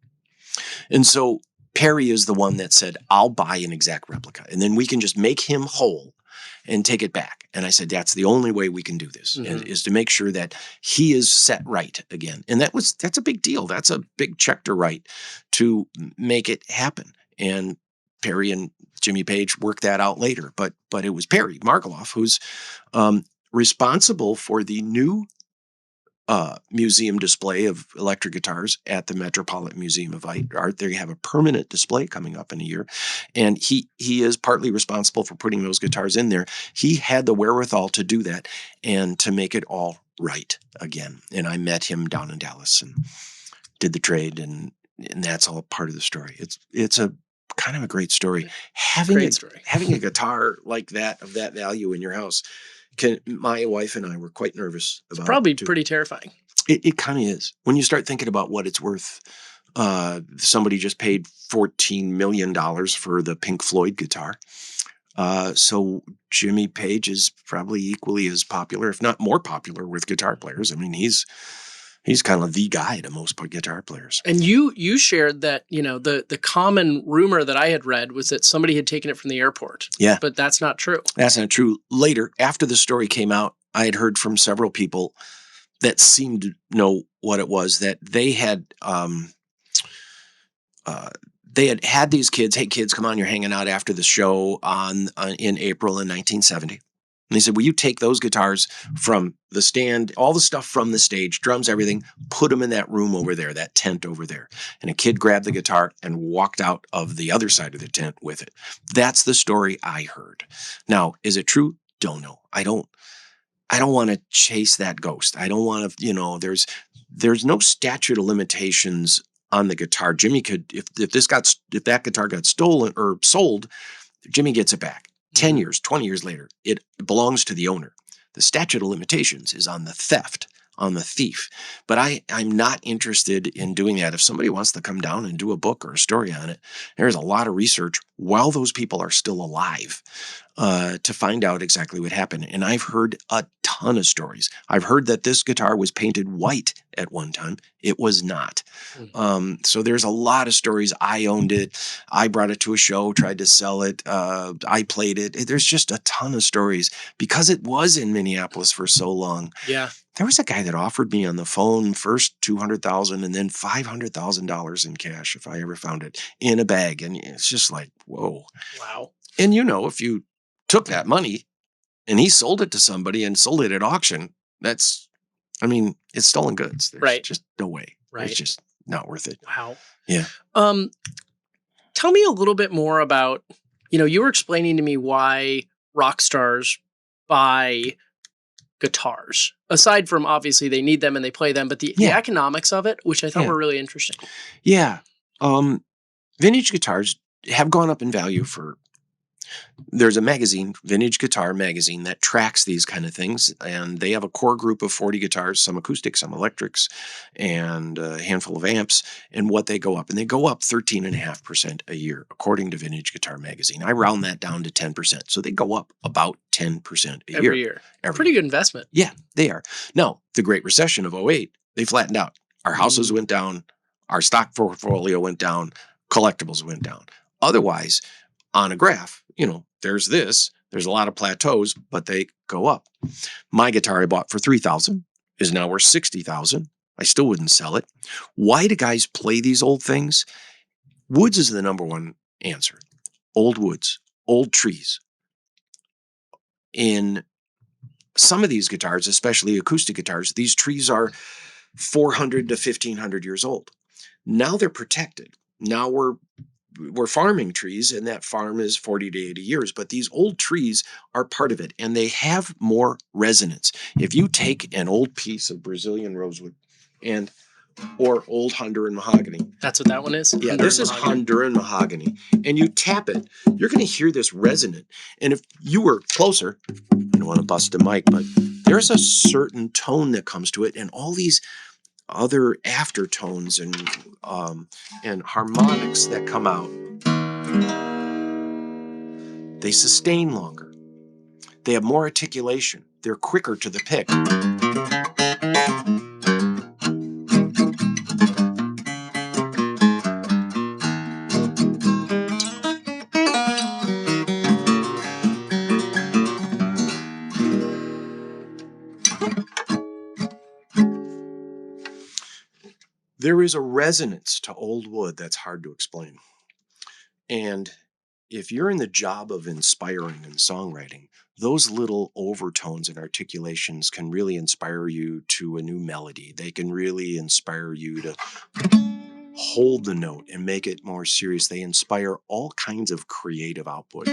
And so Perry is the one that said, I'll buy an exact replica, and then we can just make him whole and take it back. And I said, that's the only way we can do this, is to make sure that he is set right again. And that's a big deal. That's a big check to write to make it happen. And Perry and Jimmy Page worked that out later. But it was Perry Margoloff who's responsible for the new museum display of electric guitars at the Metropolitan Museum of Art. They have a permanent display coming up in a year. And he is partly responsible for putting those guitars in there. He had the wherewithal to do that and to make it all right again. And I met him down in Dallas and did the trade, and that's all part of the story. It's a kind of a great story. Great story. Having a guitar like that, of that value in your house, my wife and I were quite nervous about. Probably pretty terrifying. It kind of is. When you start thinking about what it's worth, somebody just paid $14 million for the Pink Floyd guitar. So Jimmy Page is probably equally as popular, if not more popular, with guitar players. I mean, he's kind of the guy to most guitar players. And you shared that, the common rumor that I had read was that somebody had taken it from the airport. Yeah. But that's not true. That's not true. Later, after the story came out, I had heard from several people that seemed to know what it was, that they had had these kids. Hey, kids, come on, you're hanging out after the show in April in 1970. And they said, will you take those guitars from the stand, all the stuff from the stage, drums, everything, put them in that room over there, that tent over there. And a kid grabbed the guitar and walked out of the other side of the tent with it. That's the story I heard. Now, is it true? Don't know. I don't want to chase that ghost. I don't want to, there's no statute of limitations on the guitar. Jimmy could, if that guitar got stolen or sold, Jimmy gets it back. 10 years, 20 years later, it belongs to the owner. The statute of limitations is on the theft, on the thief. But I'm not interested in doing that. If somebody wants to come down and do a book or a story on it, there's a lot of research while those people are still alive to find out exactly what happened. And I've heard a ton of stories. I've heard that this guitar was painted white at one time. It was not. So there's a lot of stories. I owned it. I brought it to a show, tried to sell it. I played it. There's just a ton of stories because it was in Minneapolis for so long. Yeah. There was a guy that offered me on the phone first $200,000 and then $500,000 in cash if I ever found it in a bag. And it's just like, whoa. Wow. And if you took that money and he sold it to somebody and sold it at auction, it's stolen goods. There's just no way. Right. It's just not worth it. Wow. Yeah. Tell me a little bit more about, you were explaining to me why rock stars buy guitars, aside from obviously they need them and they play them, but the economics of it, which I thought were really interesting. Yeah. Vintage guitars have gone up in value there's a magazine, Vintage Guitar Magazine, that tracks these kind of things. And they have a core group of 40 guitars, some acoustic, some electrics, and a handful of amps. And what they go up, and they go up 13.5% a year, according to Vintage Guitar Magazine. I round that down to 10%. So they go up about 10% a every year. Pretty good investment. Yeah, they are. Now, the Great Recession of 2008, they flattened out. Our houses went down. Our stock portfolio went down. Collectibles went down. Otherwise, on a graph, there's a lot of plateaus, but they go up. My guitar I bought for $3,000 is now worth $60,000. I still wouldn't sell it. Why do guys play these old things? Woods is the number one answer. Old woods, old trees. In some of these guitars, especially acoustic guitars, these trees are 400 to 1,500 years old. Now they're protected. Now we're farming trees, and that farm is 40 to 80 years, but these old trees are part of it, and they have more resonance. If you take an old piece of Brazilian rosewood or old Honduran mahogany. That's what that one is? Yeah, this is Honduran mahogany. And you tap it, you're going to hear this resonant. And if you were closer, I don't want to bust the mic, but there's a certain tone that comes to it, and all these other aftertones and harmonics that come out, they sustain longer. They have more articulation. They're quicker to the pick. There is a resonance to old wood that's hard to explain. And if you're in the job of inspiring and songwriting, those little overtones and articulations can really inspire you to a new melody. They can really inspire you to hold the note and make it more serious. They inspire all kinds of creative output.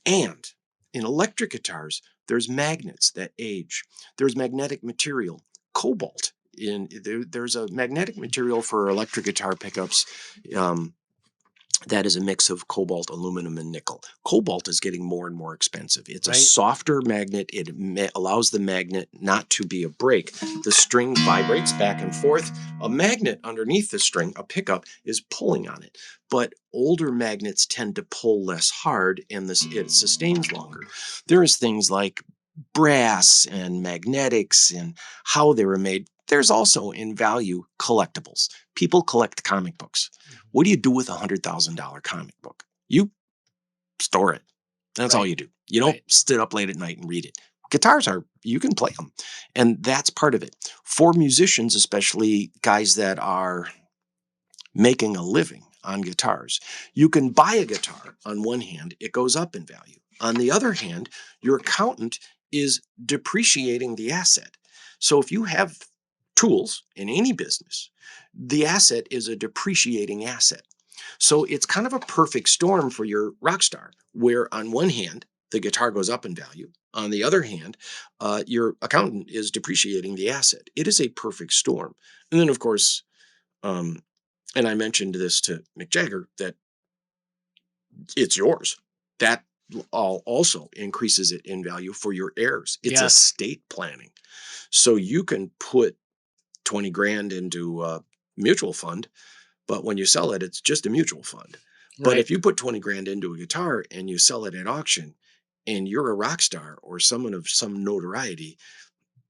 And in electric guitars, there's magnets that age. There's magnetic material, cobalt. There's a magnetic material for electric guitar pickups. That is a mix of cobalt, aluminum, and nickel. Cobalt is getting more and more expensive. It's a softer magnet. It allows the magnet not to be a brake. The string vibrates back and forth. A magnet underneath the string, a pickup, is pulling on it. But older magnets tend to pull less hard, and it sustains longer. There's things like brass and magnetics and how they were made. There's also, in value, collectibles. People collect comic books. What do you do with a $100,000 comic book? You store it. That's all you do. You don't sit up late at night and read it. Guitars you can play them. And that's part of it. For musicians, especially guys that are making a living on guitars, you can buy a guitar. On one hand, it goes up in value. On the other hand, your accountant is depreciating the asset. So if you have tools in any business, the asset is a depreciating asset. So it's kind of a perfect storm for your rock star, where on one hand, the guitar goes up in value. On the other hand, your accountant is depreciating the asset. It is a perfect storm. And then, of course, and I mentioned this to Mick Jagger, that it's yours. That also increases it in value for your heirs. It's estate planning. So you can put 20 grand into a mutual fund, but when you sell it, it's just a mutual fund. But if you put 20 grand into a guitar and you sell it at auction and you're a rock star or someone of some notoriety,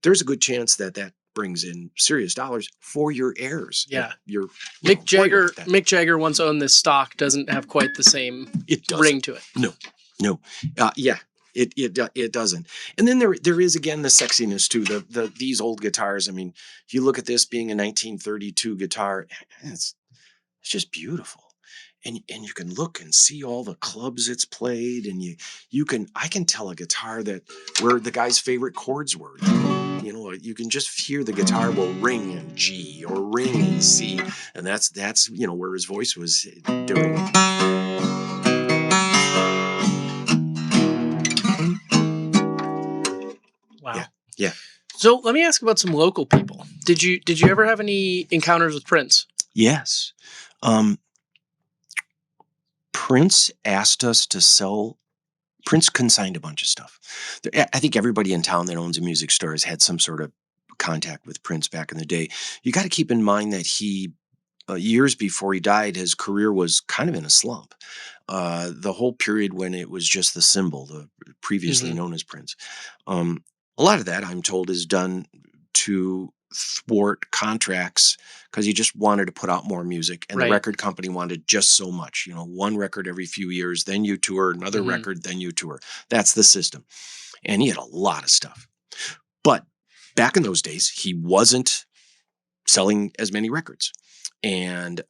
there's a good chance that brings in serious dollars for your heirs. Yeah. Mick Jagger once owned this stock. Doesn't have quite the same ring to it. No. It doesn't. And then there is, again, the sexiness too. These old guitars. I mean, if you look at this being a 1932 guitar, it's just beautiful. And you can look and see all the clubs it's played, and I can tell a guitar where the guy's favorite chords were. You can just hear the guitar will ring in G or ring in C, and that's where his voice was doing. Wow. Yeah. So let me ask about some local people. Did you ever have any encounters with Prince? Yes. Prince asked us to sell. Prince consigned a bunch of stuff. I think everybody in town that owns a music store has had some sort of contact with Prince back in the day. You got to keep in mind that he, years before he died, his career was kind of in a slump. The whole period when it was just the symbol, the previously known as Prince. A lot of that, I'm told, is done to thwart contracts because he just wanted to put out more music, and the record company wanted just so much. One record every few years, then you tour, another record, then you tour. That's the system. And he had a lot of stuff. But back in those days, he wasn't selling as many records. And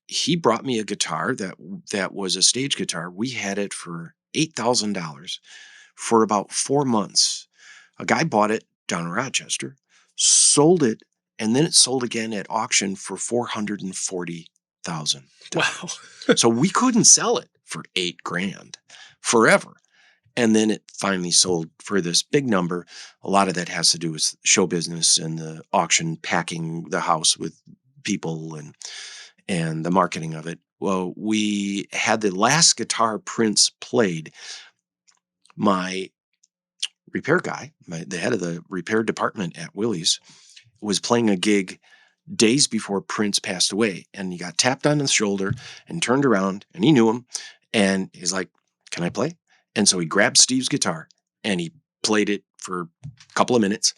he brought me a guitar that was a stage guitar. We had it for $8,000 for about 4 months. A guy bought it down in Rochester, sold it, and then it sold again at auction for $440,000. Wow. So we couldn't sell it for $8,000 forever. And then it finally sold for this big number. A lot of that has to do with show business and the auction packing the house with people and the marketing of it. Well, we had the last guitar Prince played. My repair guy, the head of the repair department at Willie's, was playing a gig days before Prince passed away. And he got tapped on the shoulder and turned around, and he knew him. And he's like, "Can I play?" And so he grabbed Steve's guitar and he played it for a couple of minutes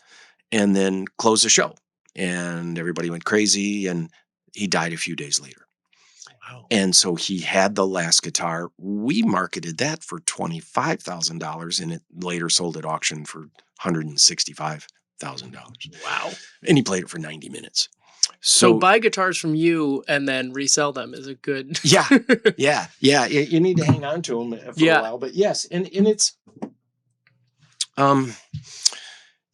and then closed the show. And everybody went crazy, and he died a few days later. Wow. And so he had the last guitar. We marketed that for $25,000, and it later sold at auction for $165,000. Wow. And he played it for 90 minutes. So buy guitars from you and then resell them is a good... Yeah. You need to hang on to them for a while. But yes, and it's...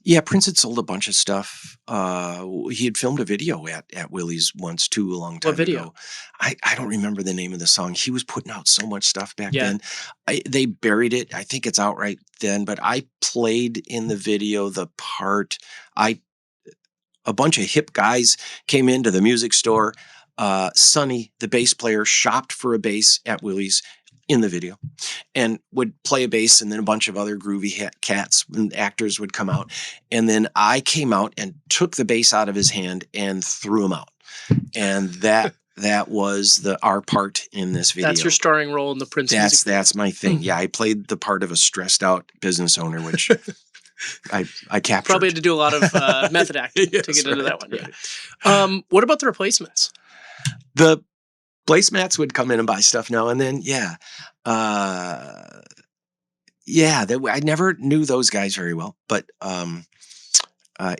Yeah, Prince had sold a bunch of stuff. He had filmed a video at Willie's once too, a long What time video? ago. I don't remember the name of the song. He was putting out so much stuff back Yeah. then. They buried it. I think it's out right then, but I played in the video the part. I A bunch of hip guys came into the music store. Sonny, the bass player, shopped for a bass at Willie's in the video and would play a bass, and then a bunch of other groovy cats and actors would come out. And then I came out and took the bass out of his hand and threw him out. And that was our part in this video. That's your starring role in the Prince music video. That's my thing. Yeah, I played the part of a stressed out business owner, which I captured. Probably had to do a lot of method acting Yes, to get into that one. right. Yeah. What about the replacements? The placemats would come in and buy stuff now and then. Yeah. I never knew those guys very well, but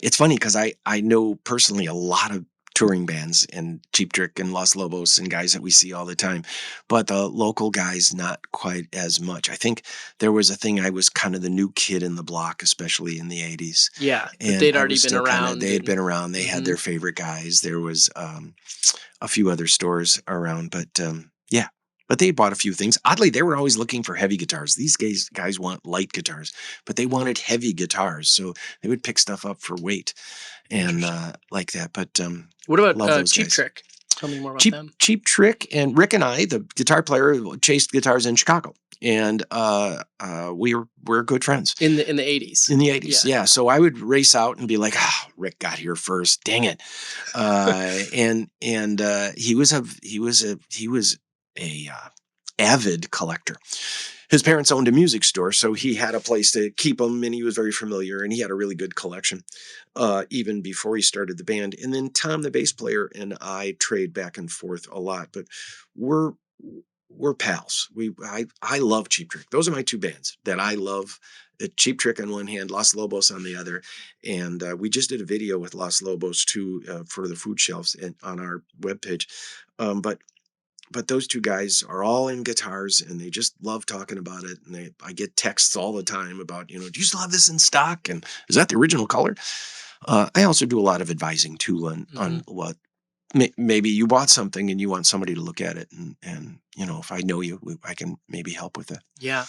it's funny because I know personally a lot of touring bands and Cheap Trick and Los Lobos and guys that we see all the time, but the local guys not quite as much. I think there was a thing, I was kind of the new kid in the block, especially in the 80s. Yeah, And they'd I already was been still around. they had been around. They had Mhm. their favorite guys. There was a few other stores around, but yeah. But they bought a few things. Oddly, they were always looking for heavy guitars. These guys want light guitars, but they wanted heavy guitars, so they would pick stuff up for weight and like that. But What love about those Cheap guys. Trick? Tell me more about them. Cheap Trick and Rick and I, the guitar player, chased guitars in Chicago, and we're good friends In the 80s. in the 80s. Yeah. So I would race out and be like, Rick got here first. Dang it. He was a avid collector. His parents owned a music store, so he had a place to keep them, and he was very familiar, and he had a really good collection even before he started the band. And then Tom, the bass player, and I trade back and forth a lot, but we're pals. I love Cheap Trick. Those are my two bands that I love. Cheap Trick on one hand, Los Lobos on the other, and we just did a video with Los Lobos too for the food shelves on our webpage. But those two guys are all in guitars, and they just love talking about it. And I get texts all the time about, do you still have this in stock? And is that the original color? I also do a lot of advising too on what maybe you bought something and you want somebody to look at it, and if I know you, I can maybe help with it. Yeah.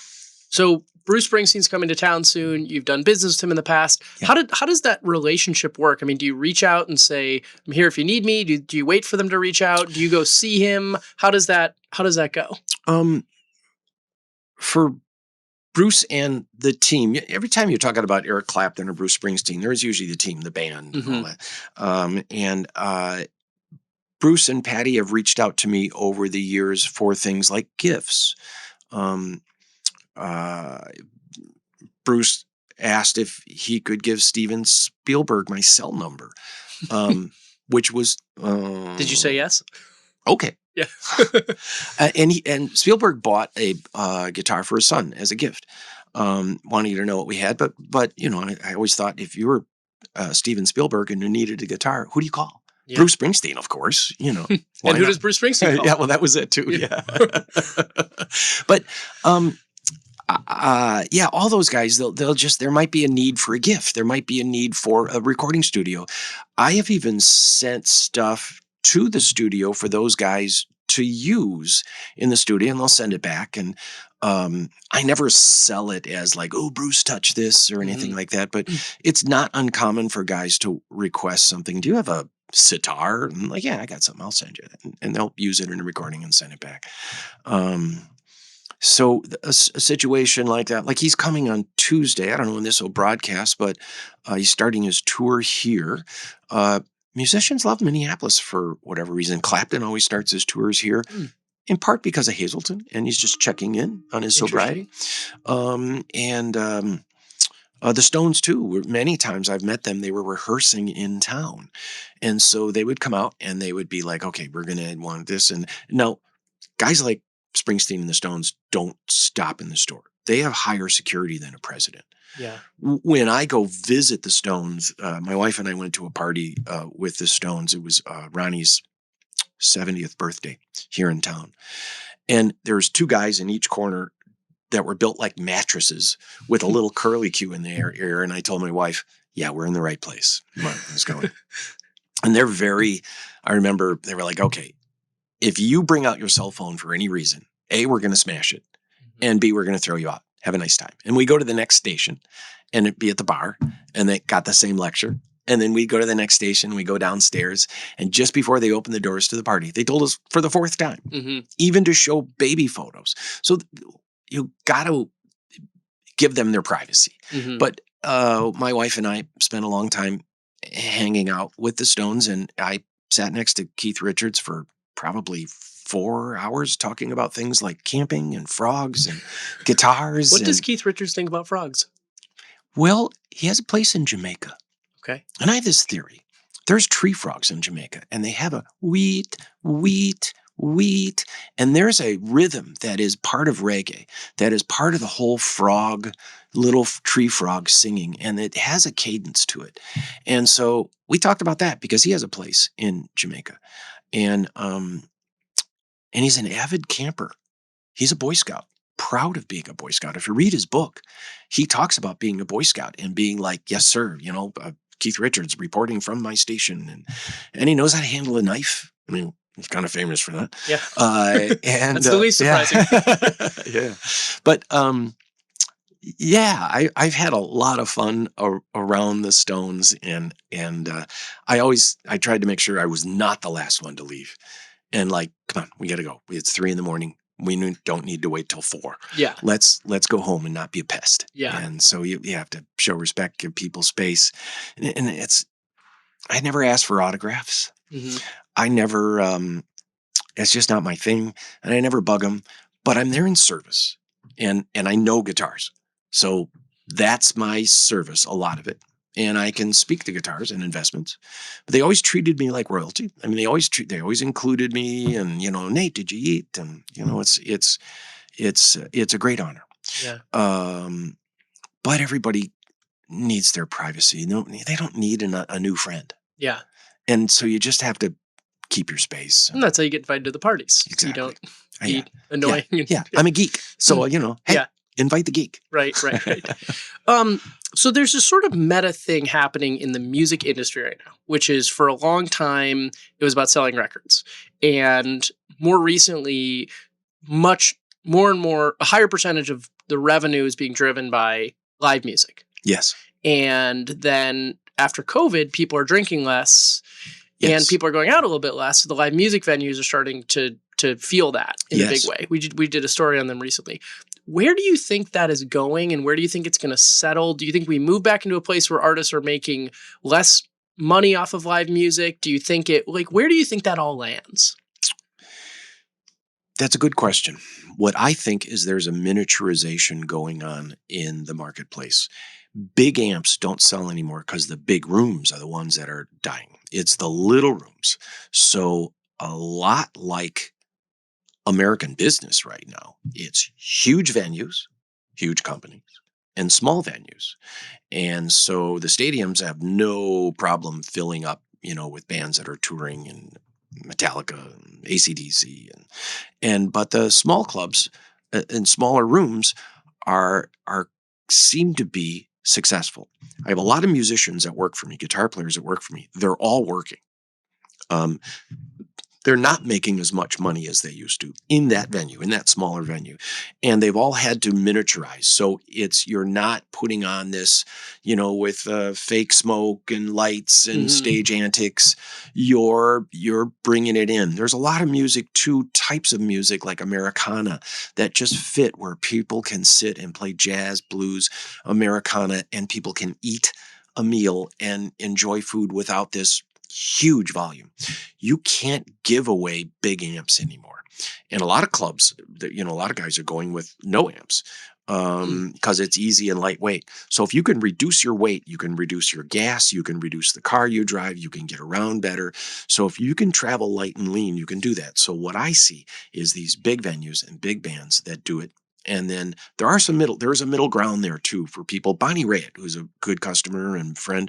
So Bruce Springsteen's coming to town soon. You've done business with him in the past. Yeah. How does that relationship work? I mean, do you reach out and say, "I'm here if you need me"? Do you wait for them to reach out? Do you go see him? How does that go? For Bruce and the team, every time you're talking about Eric Clapton or Bruce Springsteen, there's usually the team, the band, and all that. Bruce and Patty have reached out to me over the years for things like gifts. Bruce asked if he could give Steven Spielberg my cell number, which was. Did you say yes? Okay. Yeah. and Spielberg bought a guitar for his son as a gift, wanting to know what we had. But I always thought, if you were Steven Spielberg and you needed a guitar, who do you call? Yeah. Bruce Springsteen, of course. And who does Bruce Springsteen call? Yeah, well, that was it too. Yeah. But all those guys, there might be a need for a gift. There might be a need for a recording studio. I have even sent stuff to the studio for those guys to use in the studio, and they'll send it back. And I never sell it as like, "Oh, Bruce touched this" or anything like that. But it's not uncommon for guys to request something. Do you have a sitar? And like, yeah, I got something. I'll send you that. And they'll use it in a recording and send it back. So a situation like that, like he's coming on Tuesday. I don't know when this will broadcast, but he's starting his tour here. Musicians love Minneapolis for whatever reason. Clapton always starts his tours here, in part because of Hazelton, and he's just checking in on his sobriety. The Stones too. Many times I've met them, they were rehearsing in town, and so they would come out and they would be like, "Okay, we're gonna want this." And now, guys like Springsteen and the Stones don't stop in the store. They have higher security than a president. Yeah. When I go visit the Stones, my wife and I went to a party with the Stones. It was Ronnie's 70th birthday here in town. And there's two guys in each corner that were built like mattresses with a little curly Q in their ear. And I told my wife, yeah, we're in the right place. Martin's going. And they're very, I remember they were like, okay, if you bring out your cell phone for any reason, A, we're going to smash it. And B, we're going to throw you out. Have a nice time. And we go to the next station and it'd be at the bar and they got the same lecture. And then we go to the next station, we go downstairs. And just before they open the doors to the party, they told us for the fourth time, even to show baby photos. So you got to give them their privacy. But my wife and I spent a long time hanging out with the Stones, and I sat next to Keith Richards for probably 4 hours talking about things like camping and frogs and guitars. What does Keith Richards think about frogs? Well, he has a place in Jamaica. Okay. And I have this theory. There's tree frogs in Jamaica, and they have a wheat, wheat, wheat. And there's a rhythm that is part of reggae, that is part of the whole frog, little tree frog singing, and it has a cadence to it. And so we talked about that because he has a place in Jamaica. And he's an avid camper. He's a Boy Scout, proud of being a Boy Scout. If you read his book, he talks about being a Boy Scout and being like, yes, sir, Keith Richards reporting from my station. And he knows how to handle a knife. I mean, he's kind of famous for that. Yeah. And that's the least surprising. Yeah. But I've had a lot of fun around the Stones, and I tried to make sure I was not the last one to leave. And like, come on, we got to go. It's 3 a.m. We don't need to wait till 4. Yeah. Let's go home and not be a pest. Yeah. And so you have to show respect, give people space. And I never asked for autographs. I never, it's just not my thing. And I never bug them, but I'm there in service, and I know guitars. So that's my service, a lot of it. And I can speak to guitars and investments, but they always treated me like royalty. I mean, they always included me, and Nate, did you eat? And it's a great honor. Yeah. But everybody needs their privacy. No, they don't need a new friend. Yeah. And so you just have to keep your space. And that's how you get invited to the parties. Exactly. You don't be annoying. Yeah. I'm a geek. So, hey, invite the geek. Right. So there's this sort of meta thing happening in the music industry right now, which is for a long time, it was about selling records. And more recently, much more and more, a higher percentage of the revenue is being driven by live music. Yes. And then after COVID, people are drinking less. Yes. And people are going out a little bit less. So the live music venues are starting to feel that in a big way. We did a story on them recently. Where do you think that is going, and where do you think it's going to settle? Do you think we move back into a place where artists are making less money off of live music? Do you think where do you think that all lands? That's a good question. What I think is there's a miniaturization going on in the marketplace. Big amps don't sell anymore because the big rooms are the ones that are dying. It's the little rooms. So a lot like American business right now, it's huge venues, huge companies, and small venues. And so the stadiums have no problem filling up, with bands that are touring, and Metallica and AC/DC, but the small clubs and smaller rooms seem to be successful. I have a lot of musicians that work for me, guitar players that work for me. They're all working. They're not making as much money as they used to in that venue, in that smaller venue. And they've all had to miniaturize. So you're not putting on this, with fake smoke and lights and stage antics. You're bringing it in. There's a lot of music, 2 types of music like Americana that just fit, where people can sit and play jazz, blues, Americana, and people can eat a meal and enjoy food without this huge volume. You can't give away big amps anymore. And a lot of clubs, a lot of guys are going with no amps because it's easy and lightweight. So if you can reduce your weight, you can reduce your gas, you can reduce the car you drive, you can get around better. So if you can travel light and lean, you can do that. So what I see is these big venues and big bands that do it. And then there's a middle ground there too for people. Bonnie Raitt, who's a good customer and friend,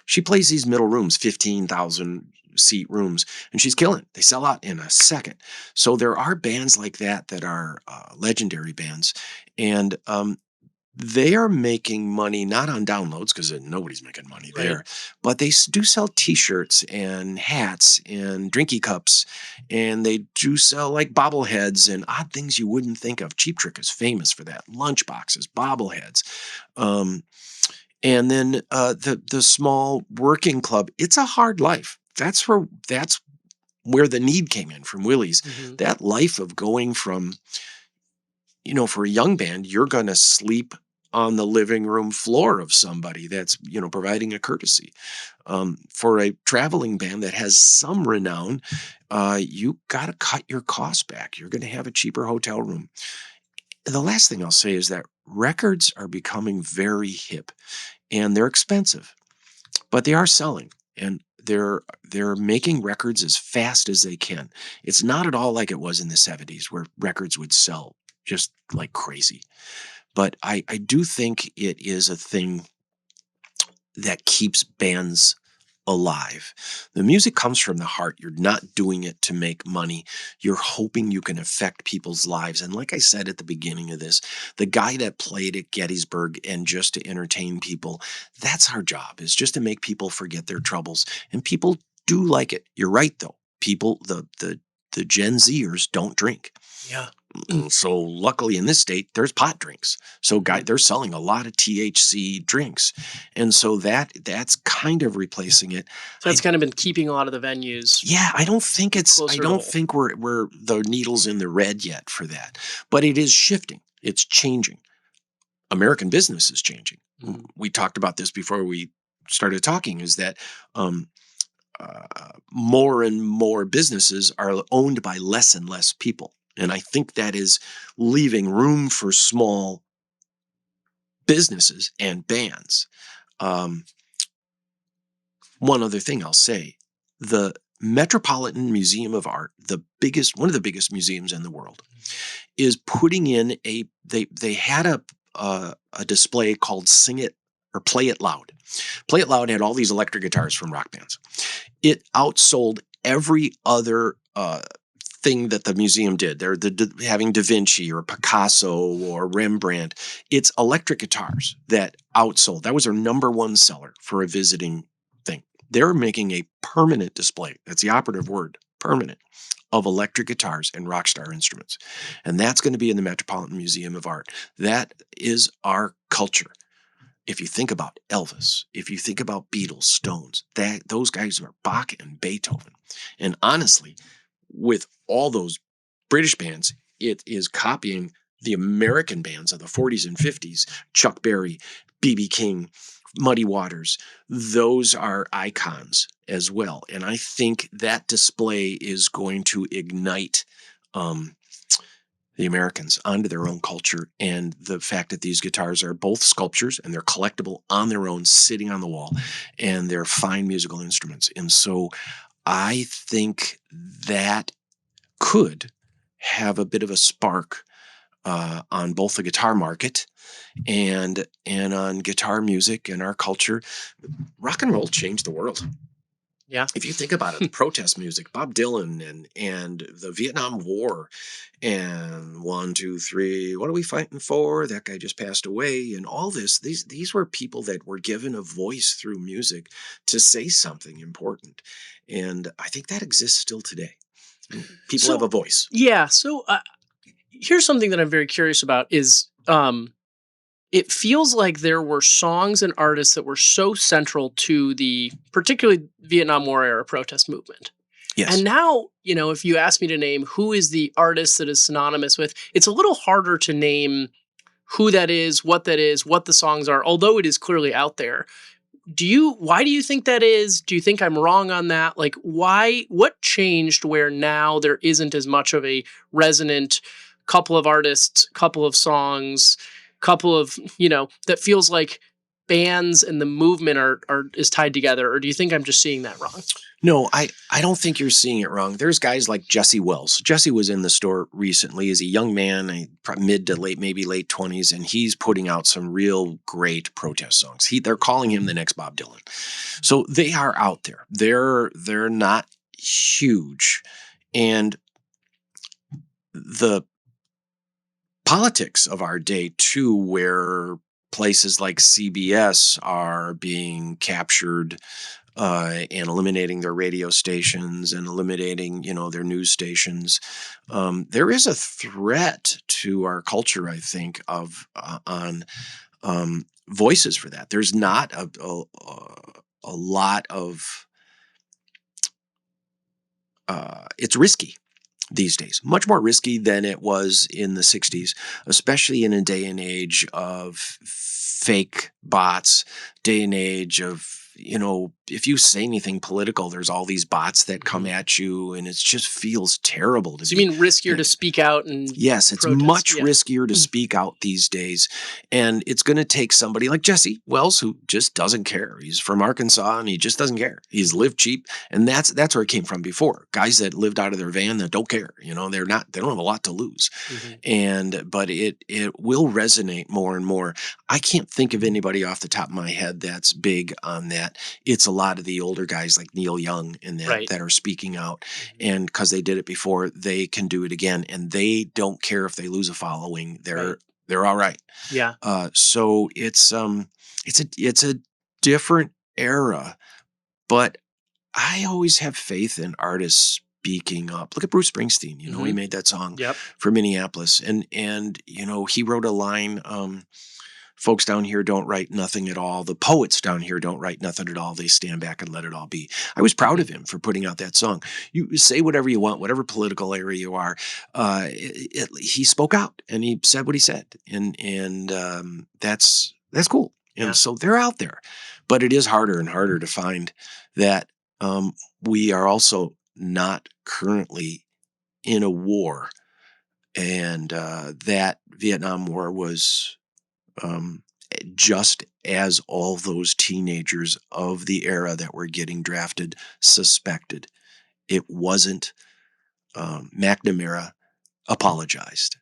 she plays these middle rooms, 15,000 seat rooms, and she's killing it. They sell out in a second. So there are bands like that are legendary bands. And They are making money not on downloads because nobody's making money Right. there, but they do sell T-shirts and hats and drinky cups, and they do sell like bobbleheads and odd things you wouldn't think of. Cheap Trick is famous for that. Lunch boxes, bobbleheads, um, and then the small working club. It's a hard life. That's where the need came in from Willie's. Hmm. That life of going from, for a young band, you're going to sleep on the living room floor of somebody that's, providing a courtesy. For a traveling band that has some renown, you got to cut your costs back. You're going to have a cheaper hotel room. The last thing I'll say is that records are becoming very hip and they're expensive, but they are selling and they're making records as fast as they can. It's not at all like it was in the 70s where records would sell just like crazy. But I do think it is a thing that keeps bands alive. The music comes from the heart. You're not doing it to make money. You're hoping you can affect people's lives. And like I said at the beginning of this, the guy that played at Gettysburg and just to entertain people, that's our job, is just to make people forget their troubles. And people do like it. You're right though. People, the Gen Zers don't drink. Yeah. So luckily in this state, there's pot drinks. So Mhm. they're selling a lot of THC drinks. And so that's kind of replacing it. So that's kind of been keeping a lot of the venues Yeah, I closer to don't whole. think we're the needle's in the red yet for that. But it is shifting. It's changing. American business is changing. Mhm. We talked about this before we started talking, is that um, more and more businesses are owned by less and less people. And I think that is leaving room for small businesses and bands. Um, One other thing I'll say, the Metropolitan Museum of Art, one of the biggest museums in the world, is putting in they had a display called Sing It or Play It Loud. Play It Loud had all these electric guitars from rock bands. It outsold every other thing that the museum did. They're having Da Vinci or Picasso or Rembrandt. It's electric guitars that outsold. That was their number one seller for a visiting thing. They're making a permanent display. That's the operative word, permanent, of electric guitars and rock star instruments. And that's going to be in the Metropolitan Museum of Art. That is our culture. If you think about Elvis, if you think about Beatles, Stones, those guys are Bach and Beethoven. And honestly, with all those British bands, it is copying the American bands of the 40s and 50s, Chuck Berry, B.B. King, Muddy Waters. Those are icons as well. And I think that display is going to ignite the Americans onto their own culture, and the fact that these guitars are both sculptures and they're collectible on their own, sitting on the wall, and they're fine musical instruments. And so I think that could have a bit of a spark on both the guitar market and on guitar music and our culture. Rock and roll changed the world. Yeah. If you think about it, the protest music, Bob Dylan and the Vietnam War, and 1, 2, 3, what are we fighting for? That guy just passed away, and all this. These were people that were given a voice through music to say something important, and I think that exists still today. People have So a voice. yeah. So here's something that I'm very curious about is it feels like there were songs and artists that were so central to the particularly Vietnam War era protest movement. And Yes. now, if you ask me to name who is the artist that is synonymous with, it's a little harder to name who that is, what the songs are, although it is clearly out there. Why do you think that is? Do you think I'm wrong on that? Like, what changed where now there isn't as much of a resonant couple of artists, couple of songs, couple of, that feels like bands and the movement are is tied together? Or do you think I'm just seeing that wrong? No, I don't think you're seeing it wrong. There's guys like Jesse Wells. Jesse was in the store recently as a young man, mid to late, maybe late 20s, and he's putting out some real great protest songs. They're calling him the next Bob Dylan. So they are out there. They're not huge. And the politics of our day too, where places like CBS are being captured and eliminating their radio stations and eliminating, their news stations. There is a threat to our culture, I think, of on voices for that. There's not a lot of. It's risky these days, much more risky than it was in the 60s, especially in a day and age of fake bots, day and age of, if you say anything political, there's all these bots that come at you, and it just feels terrible to So be. you mean riskier to speak out and Yes, it's protest? much riskier to speak out these days. And it's going to take somebody like Jesse Wells, who just doesn't care. He's from Arkansas and he just doesn't care. He's lived cheap. And that's where it came from before. Guys that lived out of their van that don't care. They don't have a lot to lose. But it will resonate more and more. I can't think of anybody off the top of my head that's big on that. It's a lot of the older guys like Neil Young and that are speaking out. And because they did it before, they can do it again. And they don't care if they lose a following. They're all right. Yeah. So it's a different era, but I always have faith in artists speaking up. Look at Bruce Springsteen. He made that song for Minneapolis, and he wrote a line. Folks down here don't write nothing at all. The poets down here don't write nothing at all. They stand back and let it all be. I was proud of him for putting out that song. You say whatever you want, whatever political area you are. He spoke out and he said what he said, and that's cool. And so they're out there, but it is harder and harder to find that. We are also not currently in a war, and that Vietnam War was. Just as all those teenagers of the era that were getting drafted suspected. It wasn't. McNamara apologized.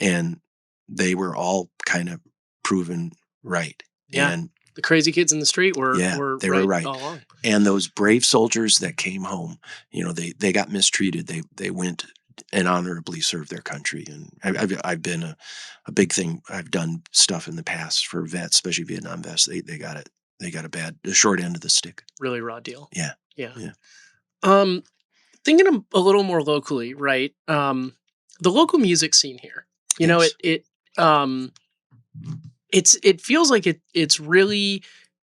And they were all kind of proven right. Yeah. And the crazy kids in the street were right all along. And those brave soldiers that came home, they got mistreated. They went and honorably served their country. And I've been a big thing. I've done stuff in the past for vets, especially Vietnam vets. They got it. They got the short end of the stick. Really raw deal. Yeah. Thinking a little more locally, right? The local music scene here, it feels like it's really.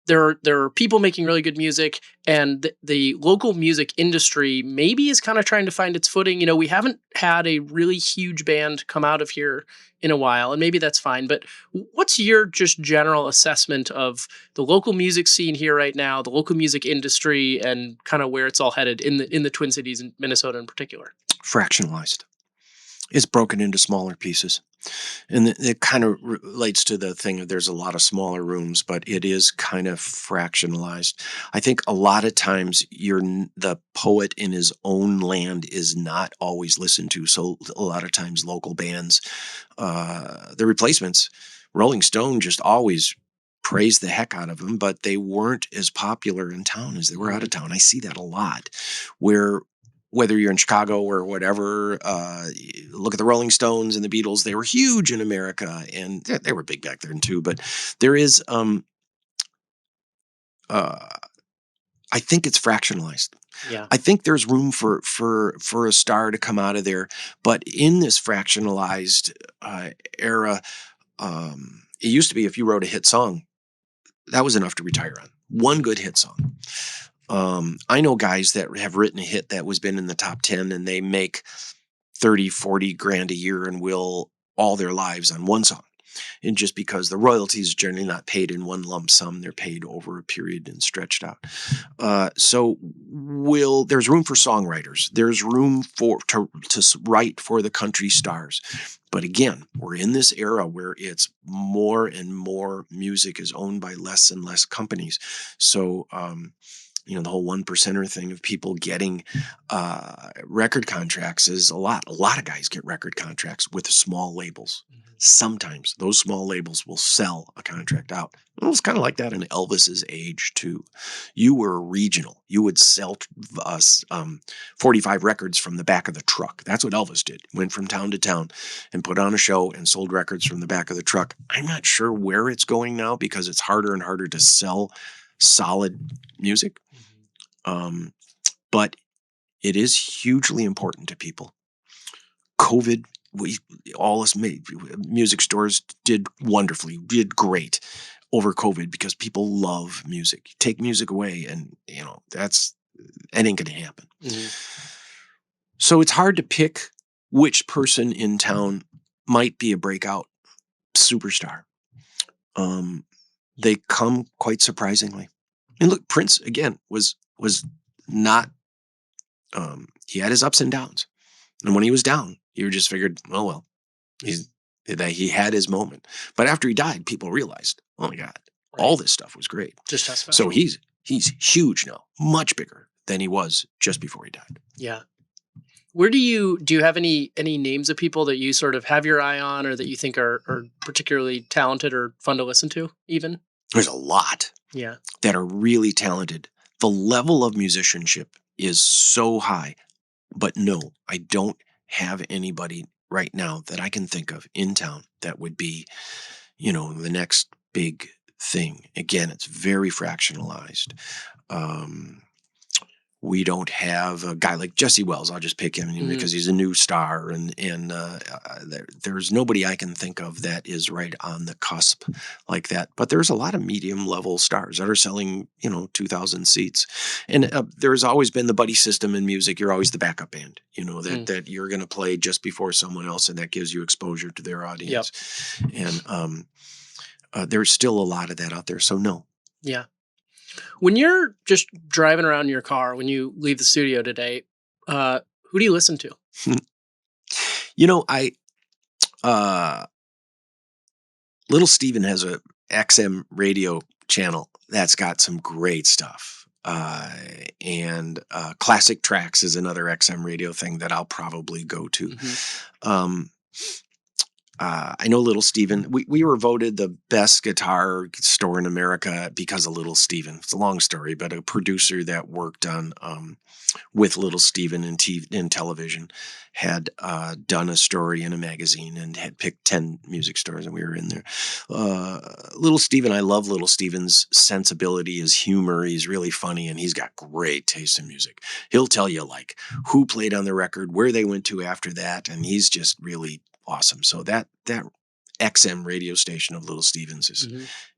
There are people making really good music, and the local music industry maybe is kind of trying to find its footing. We haven't had a really huge band come out of here in a while, and maybe that's fine. But what's your just general assessment of the local music scene here right now, the local music industry, and kind of where it's all headed in the Twin Cities and Minnesota in particular? Fractionalized. It's broken into smaller pieces. And it kind of relates to the thing of there's a lot of smaller rooms, but it is kind of fractionalized. I think a lot of times the poet in his own land is not always listened to. So a lot of times local bands, the replacements, Rolling Stone just always praised the heck out of them, but they weren't as popular in town as they were out of town. I see that a lot whether you're in Chicago or whatever, look at the Rolling Stones and the Beatles. They were huge in America, and they were big back then too. But there is, I think it's fractionalized. Yeah. I think there's room for a star to come out of there. But in this fractionalized era, it used to be if you wrote a hit song, that was enough to retire on. One good hit song. I know guys that have written a hit that was been in the top 10 and they make 30, 40 grand a year and will all their lives on one song. And just because the royalties are generally not paid in one lump sum, they're paid over a period and stretched out. So there's room for songwriters. There's room to write for the country stars. But again, we're in this era where it's more and more music is owned by less and less companies. So the whole 1%er thing of people getting record contracts is a lot. A lot of guys get record contracts with small labels. Sometimes those small labels will sell a contract out. It was kind of like that in Elvis's age too. You were regional. You would sell 45 records from the back of the truck. That's what Elvis did. Went from town to town and put on a show and sold records from the back of the truck. I'm not sure where it's going now because it's harder and harder to sell solid music. But it is hugely important to people. COVID, all us music stores did wonderfully, did great over COVID because people love music. You take music away and, that ain't going to happen. So it's hard to pick which person in town might be a breakout superstar. They come quite surprisingly. And look, Prince, again, was not, he had his ups and downs. And when he was down, you just figured, oh, well, he had his moment. But after he died, people realized, oh my God, all this stuff was great. Just how special. So he's huge now, much bigger than he was just before he died. Yeah. Where do you have any names of people that you sort of have your eye on or that you think are particularly talented or fun to listen to even? There's a lot that are really talented. The level of musicianship is so high. But no, I don't have anybody right now that I can think of in town that would be, the next big thing. Again, it's very fractionalized. We don't have a guy like Jesse Wells. I'll just pick him because he's a new star, and there's nobody I can think of that is right on the cusp like that. But there's a lot of medium level stars that are selling, 2,000 seats, and there's always been the buddy system in music. You're always the backup band, that you're going to play just before someone else, and that gives you exposure to their audience. And there's still a lot of that out there. So no. Yeah. When you're just driving around in your car, when you leave the studio today, who do you listen to? Little Steven has a XM radio channel that's got some great stuff. And Classic Tracks is another XM radio thing that I'll probably go to. I know Little Steven. We were voted the best guitar store in America because of Little Steven. It's a long story, but a producer that worked on with Little Steven in television had done a story in a magazine and had picked 10 music stores, and we were in there. Little Steven, I love Little Steven's sensibility, his humor. He's really funny, and he's got great taste in music. He'll tell you like who played on the record, where they went to after that, and he's just really awesome. So that XM radio station of Little Steven's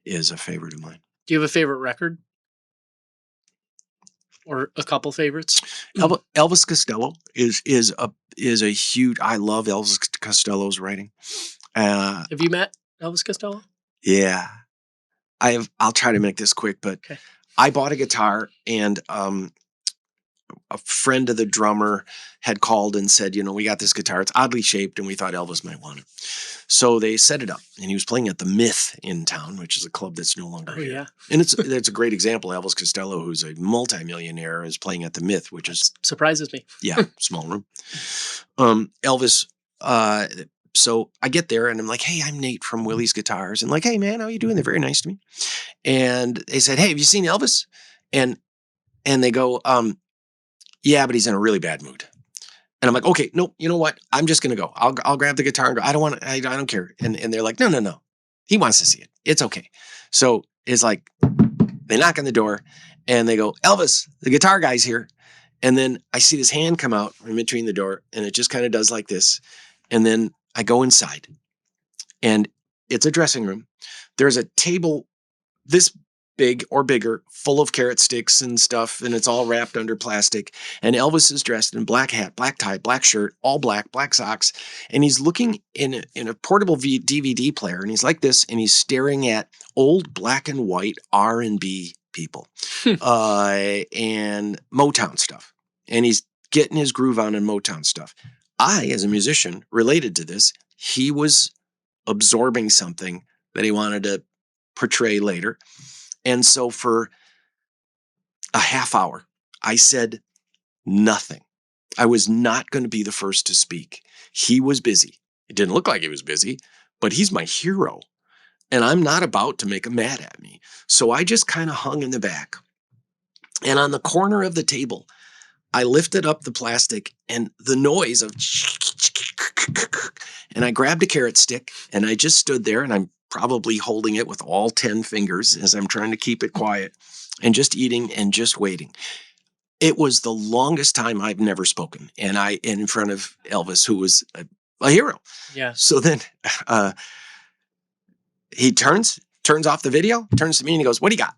is a favorite of mine. Do you have a favorite record? Or a couple favorites? Elvis Costello is a huge. I love Elvis Costello's writing. Have you met Elvis Costello? Yeah, I'll try to make this quick, but okay. I bought a guitar, and a friend of the drummer had called and said, we got this guitar. It's oddly shaped, and we thought Elvis might want it. So they set it up, and he was playing at the Myth in town, which is a club that's no longer here. Yeah. And it's a great example. Elvis Costello, who's a multimillionaire, is playing at the Myth, which is surprises me. Yeah, small room. Elvis. So I get there, and I'm like, "Hey, I'm Nate from Willie's Guitars," and like, "Hey, man, how you doing?" They're very nice to me, and they said, "Hey, have you seen Elvis?" And they go, "Yeah, but he's in a really bad mood." And I'm like, "Okay, no, you know what? I'm just gonna go. I'll grab the guitar and go. I don't care." And they're like, No. He wants to see it. It's okay. So it's like they knock on the door and they go, "Elvis, the guitar guy's here." And then I see this hand come out in between the door, and it just kind of does like this. And then I go inside, and it's a dressing room. There's a table this big or bigger, full of carrot sticks and stuff, and it's all wrapped under plastic. And Elvis is dressed in black hat, black tie, black shirt, all black socks, and he's looking in a portable DVD player, and he's like this, and he's staring at old black and white R&B people and Motown stuff, and he's getting his groove on in Motown stuff. I, as a musician, related to this. He was absorbing something that he wanted to portray later. And so for a half hour. I said nothing. I was not going to be the first to speak. He was busy. It didn't look like he was busy, but he's my hero. And I'm not about to make him mad at me. So I just kind of hung in the back. And on the corner of the table, I lifted up the plastic and the noise of, and I grabbed a carrot stick and I just stood there, and I'm probably holding it with all 10 fingers as I'm trying to keep it quiet and just eating and just waiting. It was the longest time I've never spoken, and in front of Elvis, who was a hero. Yeah. So then he turns off the video, turns to me, and he goes, "What do you got?"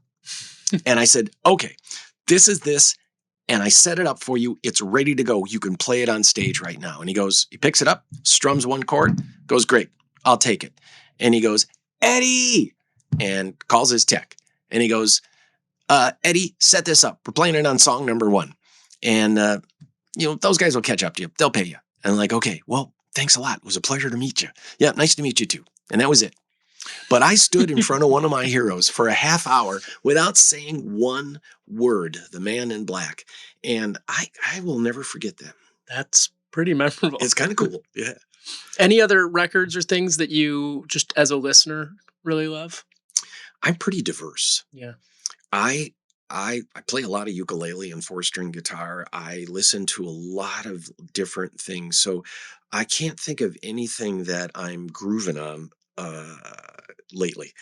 And I said, "Okay, this is this, and I set it up for you. It's ready to go. You can play it on stage right now." And he picks it up, strums one chord, goes, "Great, I'll take it." And he goes, "Eddie," and calls his tech. And he goes, "Eddie, set this up. We're playing it on song number 1. And, those guys will catch up to you. They'll pay you." And I'm like, "Okay, well, thanks a lot. It was a pleasure to meet you." "Yeah, nice to meet you too." And that was it. But I stood in front of one of my heroes for a half hour without saying one word, the man in black. And I will never forget that. That's pretty memorable. It's kind of cool. Yeah. Any other records or things that you just as a listener really love? I'm pretty diverse. Yeah. I play a lot of ukulele and 4-string guitar. I listen to a lot of different things. So I can't think of anything that I'm grooving on lately.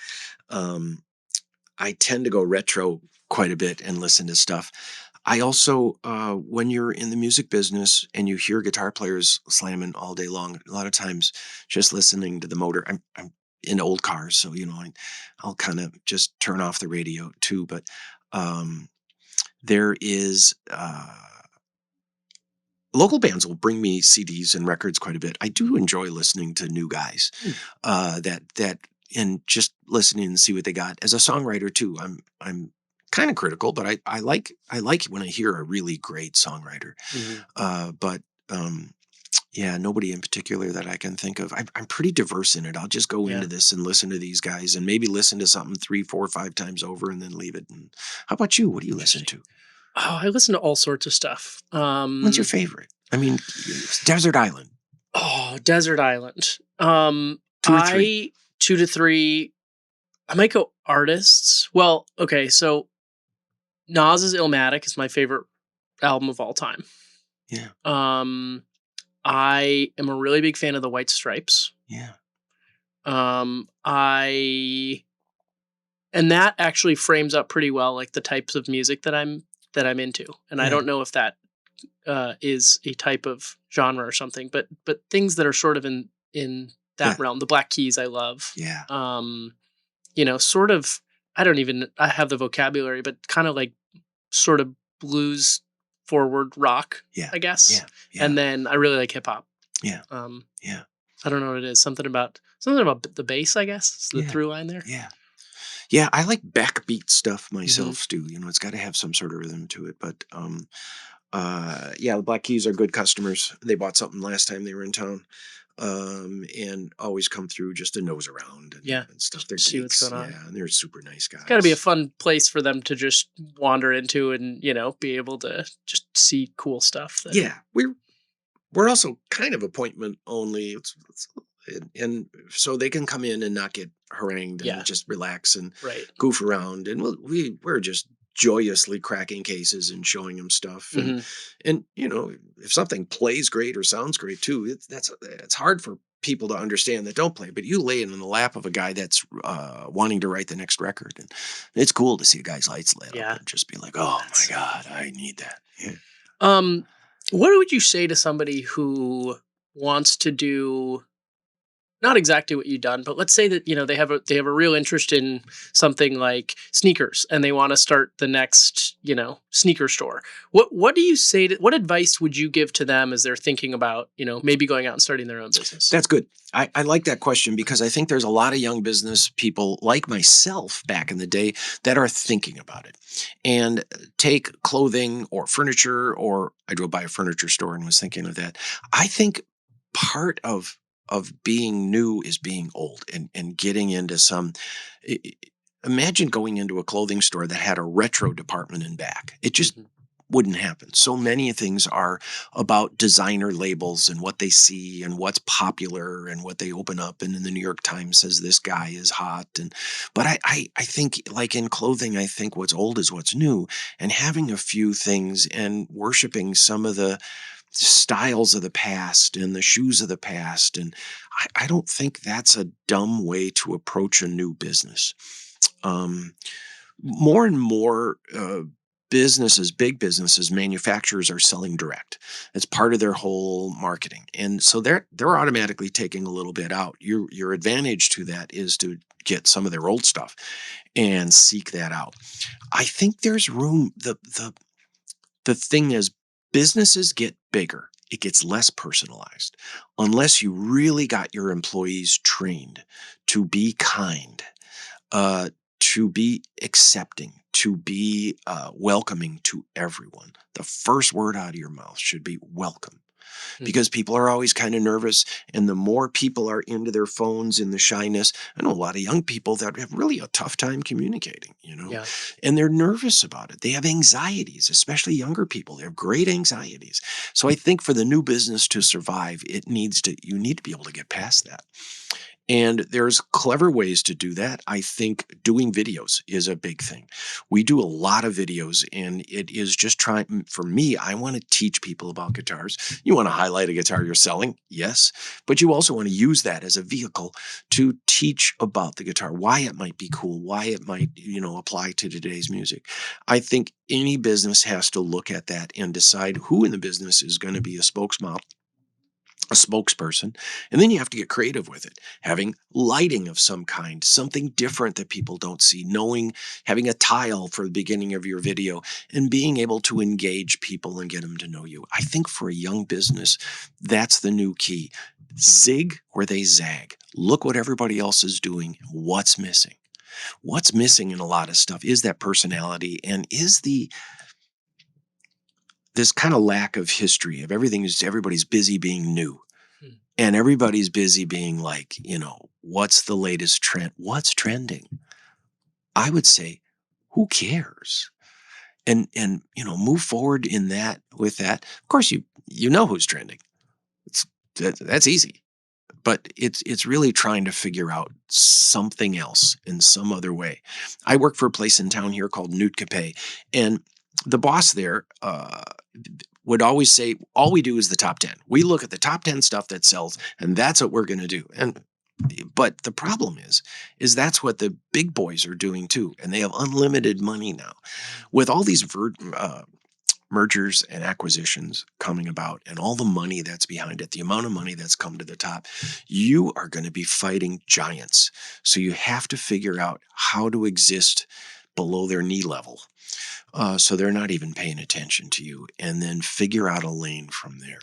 I tend to go retro quite a bit and listen to stuff. I also, when you're in the music business and you hear guitar players slamming all day long, a lot of times just listening to the motor. I'm in old cars, so I'll kind of just turn off the radio too. But there is local bands will bring me CDs and records quite a bit. I do enjoy listening to new guys that and just listening and see what they got. As a songwriter too, I'm kind of critical, but I like when I hear a really great songwriter. But yeah, nobody in particular that I can think of. I'm pretty diverse in it. I'll just go into this and listen to these guys and maybe listen to something 3, 4, 5 times over and then leave it. And how about you? What do you listen to? Oh, I listen to all sorts of stuff. What's your favorite? I mean, Desert Island. Oh, Desert Island. 2 or 3. 2 to 3. I might go artists. Well, okay, so Nas's Illmatic is my favorite album of all time. Yeah. I am a really big fan of the White Stripes. Yeah. And that actually frames up pretty well like the types of music that I'm into. And I don't know if that is a type of genre or something, but things that are sort of in that realm. The Black Keys I love. Yeah. Sort of, I have the vocabulary, but kind of like sort of blues forward rock, I guess. Yeah. And then I really like hip hop. Yeah. Yeah. I don't know what it is. Something about the bass, I guess. It's the through line there. Yeah. Yeah, I like backbeat stuff myself too. It's got to have some sort of rhythm to it. But the Black Keys are good customers. They bought something last time they were in town, and always come through just to nose around and stuff. They're see geeks. what's going on. Yeah, and they're super nice guys. It's got to be a fun place for them to just wander into and be able to just see cool stuff. Yeah, we're also kind of appointment only. And so they can come in and not get harangued and just relax and goof around. And we're just joyously cracking cases and showing them stuff. And if something plays great or sounds great too, it's hard for people to understand that don't play. But you lay it in the lap of a guy that's wanting to write the next record. And it's cool to see a guy's lights lit up and just be like, oh my God, I need that. Yeah. What would you say to somebody who wants to do not exactly what you've done, but let's say that they have a real interest in something like sneakers and they want to start the next sneaker store? What do you say what advice would you give to them as they're thinking about maybe going out and starting their own business? That's good. I like that question because I think there's a lot of young business people like myself back in the day that are thinking about it. And take clothing or furniture, or I drove by a furniture store and was thinking of that. I think part of being new is being old and getting into some imagine going into a clothing store that had a retro department in back. It just Mhm. wouldn't happen. So many things are about designer labels and what they see and what's popular and what they open up. And in the New York Times says this guy is hot. And but I think like in clothing, I think what's old is what's new. And having a few things and worshiping some of the styles of the past and the shoes of the past. And I don't think that's a dumb way to approach a new business. Um, More and more businesses, big businesses, manufacturers are selling direct. It's part of their whole marketing, and so they're automatically taking a little bit out. Your advantage to that is to get some of their old stuff and seek that out. I think there's room. The thing is, businesses get bigger. It gets less personalized unless you really got your employees trained to be kind, uh, to be accepting, to be welcoming to everyone. The first word out of your mouth should be welcome Mhm. because people are always kind of nervous. And the more people are into their phones and the shyness, I know a lot of young people that have really a tough time communicating, Yeah. and they're nervous about it. They have anxieties, especially younger people. They have great anxieties. So I think for the new business to survive, you need to be able to get past that. And there's clever ways to do that. I think doing videos is a big thing. We do a lot of videos, and it is just for me, I want to teach people about guitars. You want to highlight a guitar you're selling, yes, but you also want to use that as a vehicle to teach about the guitar, why it might be cool, why it might apply to today's music. I think any business has to look at that and decide who in the business is going to be a spokesperson, and then you have to get creative with it, having lighting of some kind, something different that people don't see, having a tile for the beginning of your video, and being able to engage people and get them to know you. I think for a young business, that's the new key. Zig where they zag. Look what everybody else is doing. What's missing in a lot of stuff is that personality, and is this kind of lack of history of everybody's busy being new. Hmm. And everybody's busy being like, what's the latest trend? What's trending? I would say, who cares? And move forward in that with that. Of course, you know who's trending. That's easy. But it's really trying to figure out something else in some other way. I work for a place in town here called Newt Capet, and the boss there would always say, all we do is the top 10. We look at the top 10 stuff that sells, and that's what we're going to do. But the problem is that's what the big boys are doing too, and they have unlimited money now. With all these mergers and acquisitions coming about and all the money that's behind it, the amount of money that's come to the top, you are going to be fighting giants. So you have to figure out how to exist below their knee level. So they're not even paying attention to you, and then figure out a lane from there.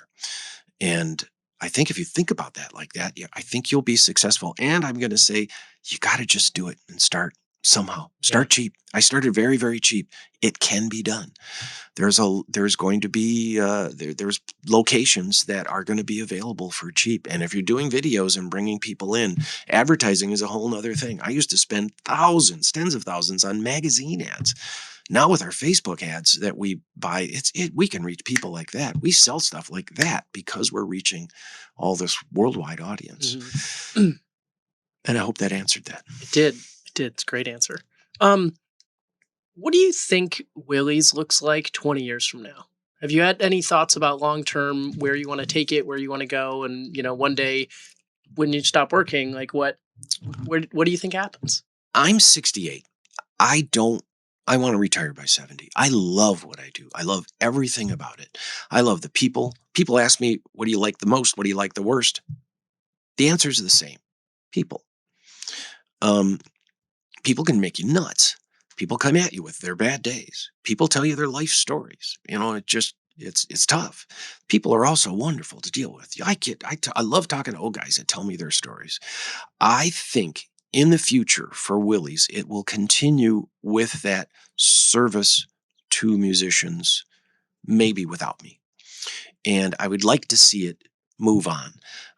And I think if you think about that like that, yeah, I think you'll be successful. And I'm going to say, you got to just do it and start somehow. Yeah. Start cheap. I started very, very cheap. It can be done. There's going to be there's locations that are going to be available for cheap. And if you're doing videos and bringing people in, advertising is a whole nother thing. I used to spend thousands, tens of thousands on magazine ads. Now with our Facebook ads that we buy, we can reach people like that. We sell stuff like that because we're reaching all this worldwide audience. Mhm. And I hope that answered that. It did. It did. It's a great answer. Um, what do you think Willie's looks like 20 years from now? Have you had any thoughts about long term where you want to take it, where you want to go, and one day when you stop working, like what do you think happens? I'm 68. I want to retire by 70. I love what I do. I love everything about it. I love the people. People ask me, what do you like the most? What do you like the worst? The answers are the same. People. Um, People can make you nuts. People come at you with their bad days. People tell you their life stories. It's tough. People are also wonderful to deal with. I love talking to old guys that tell me their stories. I think in the future for Willie's, it will continue with that service to musicians, maybe without me. And I would like to see it move on.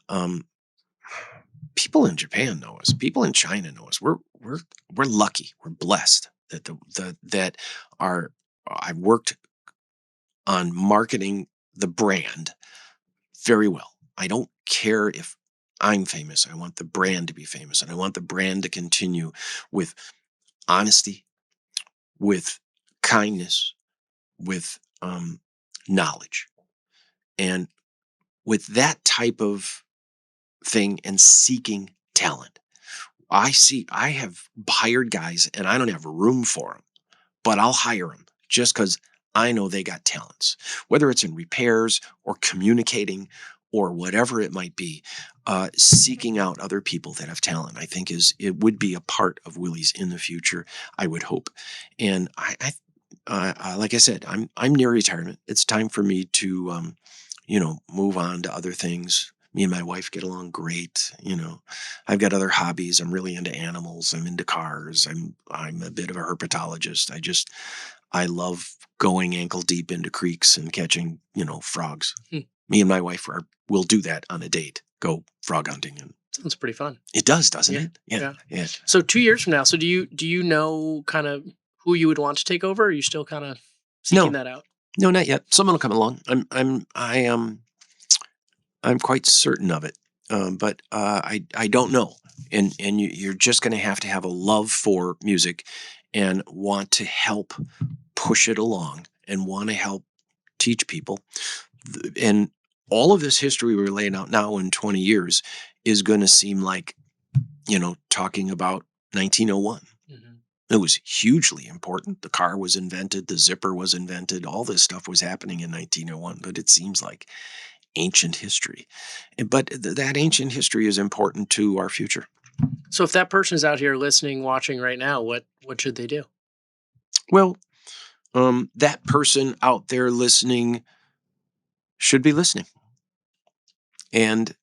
Um, people in Japan know us. People in China know us. We're lucky. We're blessed that I've worked on marketing the brand very well. I don't care if I'm famous. I want the brand to be famous, and I want the brand to continue with honesty, with kindness, with knowledge. And with that type of thing and seeking talent, I have hired guys and I don't have room for them, but I'll hire them just because I know they got talents, whether it's in repairs or communicating or whatever it might be. Seeking out other people that have talent, I think it would be a part of Willie's in the future, I would hope. And like I said, I'm near retirement. It's time for me to, move on to other things. Me and my wife get along great. I've got other hobbies. I'm really into animals. I'm into cars. I'm a bit of a herpetologist. I love going ankle deep into creeks and catching, frogs. Me and my wife will do that on a date. Go frog hunting, and sounds pretty fun. it does, doesn't it? Yeah. So 2 years from now, do you know kind of who you would want to take over? Or are you still kind of seeking that out? No, not yet. Someone will come along. I'm quite certain of it, but I don't know. And you're just going to have a love for music, and want to help push it along, and want to help teach people. And all of this history we're laying out now in 20 years is going to seem like, talking about 1901. Mm-hmm. It was hugely important. The car was invented. The zipper was invented. All this stuff was happening in 1901, but it seems like ancient history. But that ancient history is important to our future. So if that person is out here listening, watching right now, what should they do? Well, that person out there listening should be listening, and,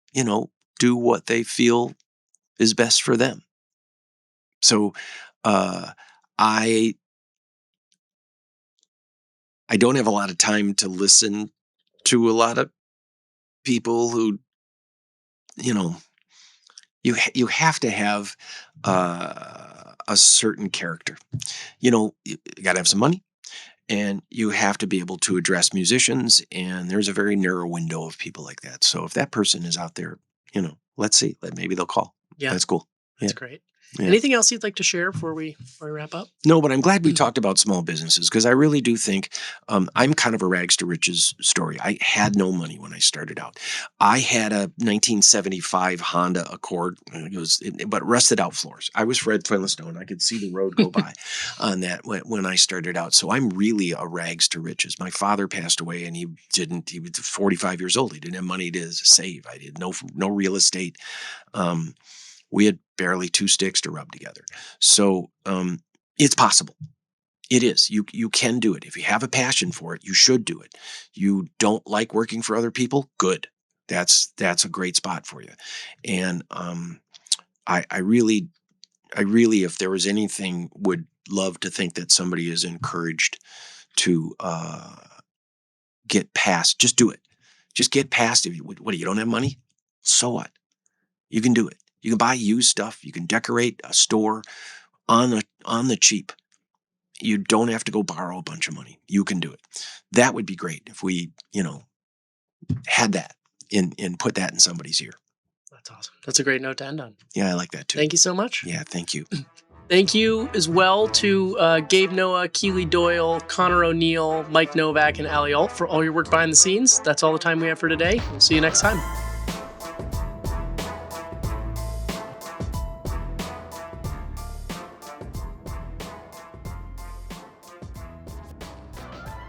do what they feel is best for them. So I don't have a lot of time to listen to a lot of people who, you have to have a certain character. You got to have some money, and you have to be able to address musicians, and there's a very narrow window of people like that. So if that person is out there, let's see, maybe they'll call. Yeah. That's cool. That's great. Yeah. Anything else you'd like to share before we wrap up? No, but I'm glad we talked about small businesses, because I really do think I'm kind of a rags to riches story. I had no money when I started out. I had a 1975 Honda Accord, but rusted out floors. I was Fred Flintstone. I could see the road go by on that when I started out. So I'm really a rags to riches. My father passed away, and he was 45 years old. He didn't have money to save. I did no real estate. We had barely 2 sticks to rub together. So it's possible. It is. You can do it. If you have a passion for it, you should do it. You don't like working for other people? Good. That's a great spot for you. And I really, if there was anything, would love to think that somebody is encouraged to get past. Just do it. Just get past. You don't have money? So what? You can do it. You can buy used stuff. You can decorate a store on the cheap. You don't have to go borrow a bunch of money. You can do it. That would be great if we, had that and put that in somebody's ear. That's awesome. That's a great note to end on. Yeah, I like that too. Thank you so much. Yeah, thank you. Thank you as well to Gabe Noah, Keely Doyle, Connor O'Neill, Mike Novak, and Ali Alt for all your work behind the scenes. That's all the time we have for today. We'll see you next time.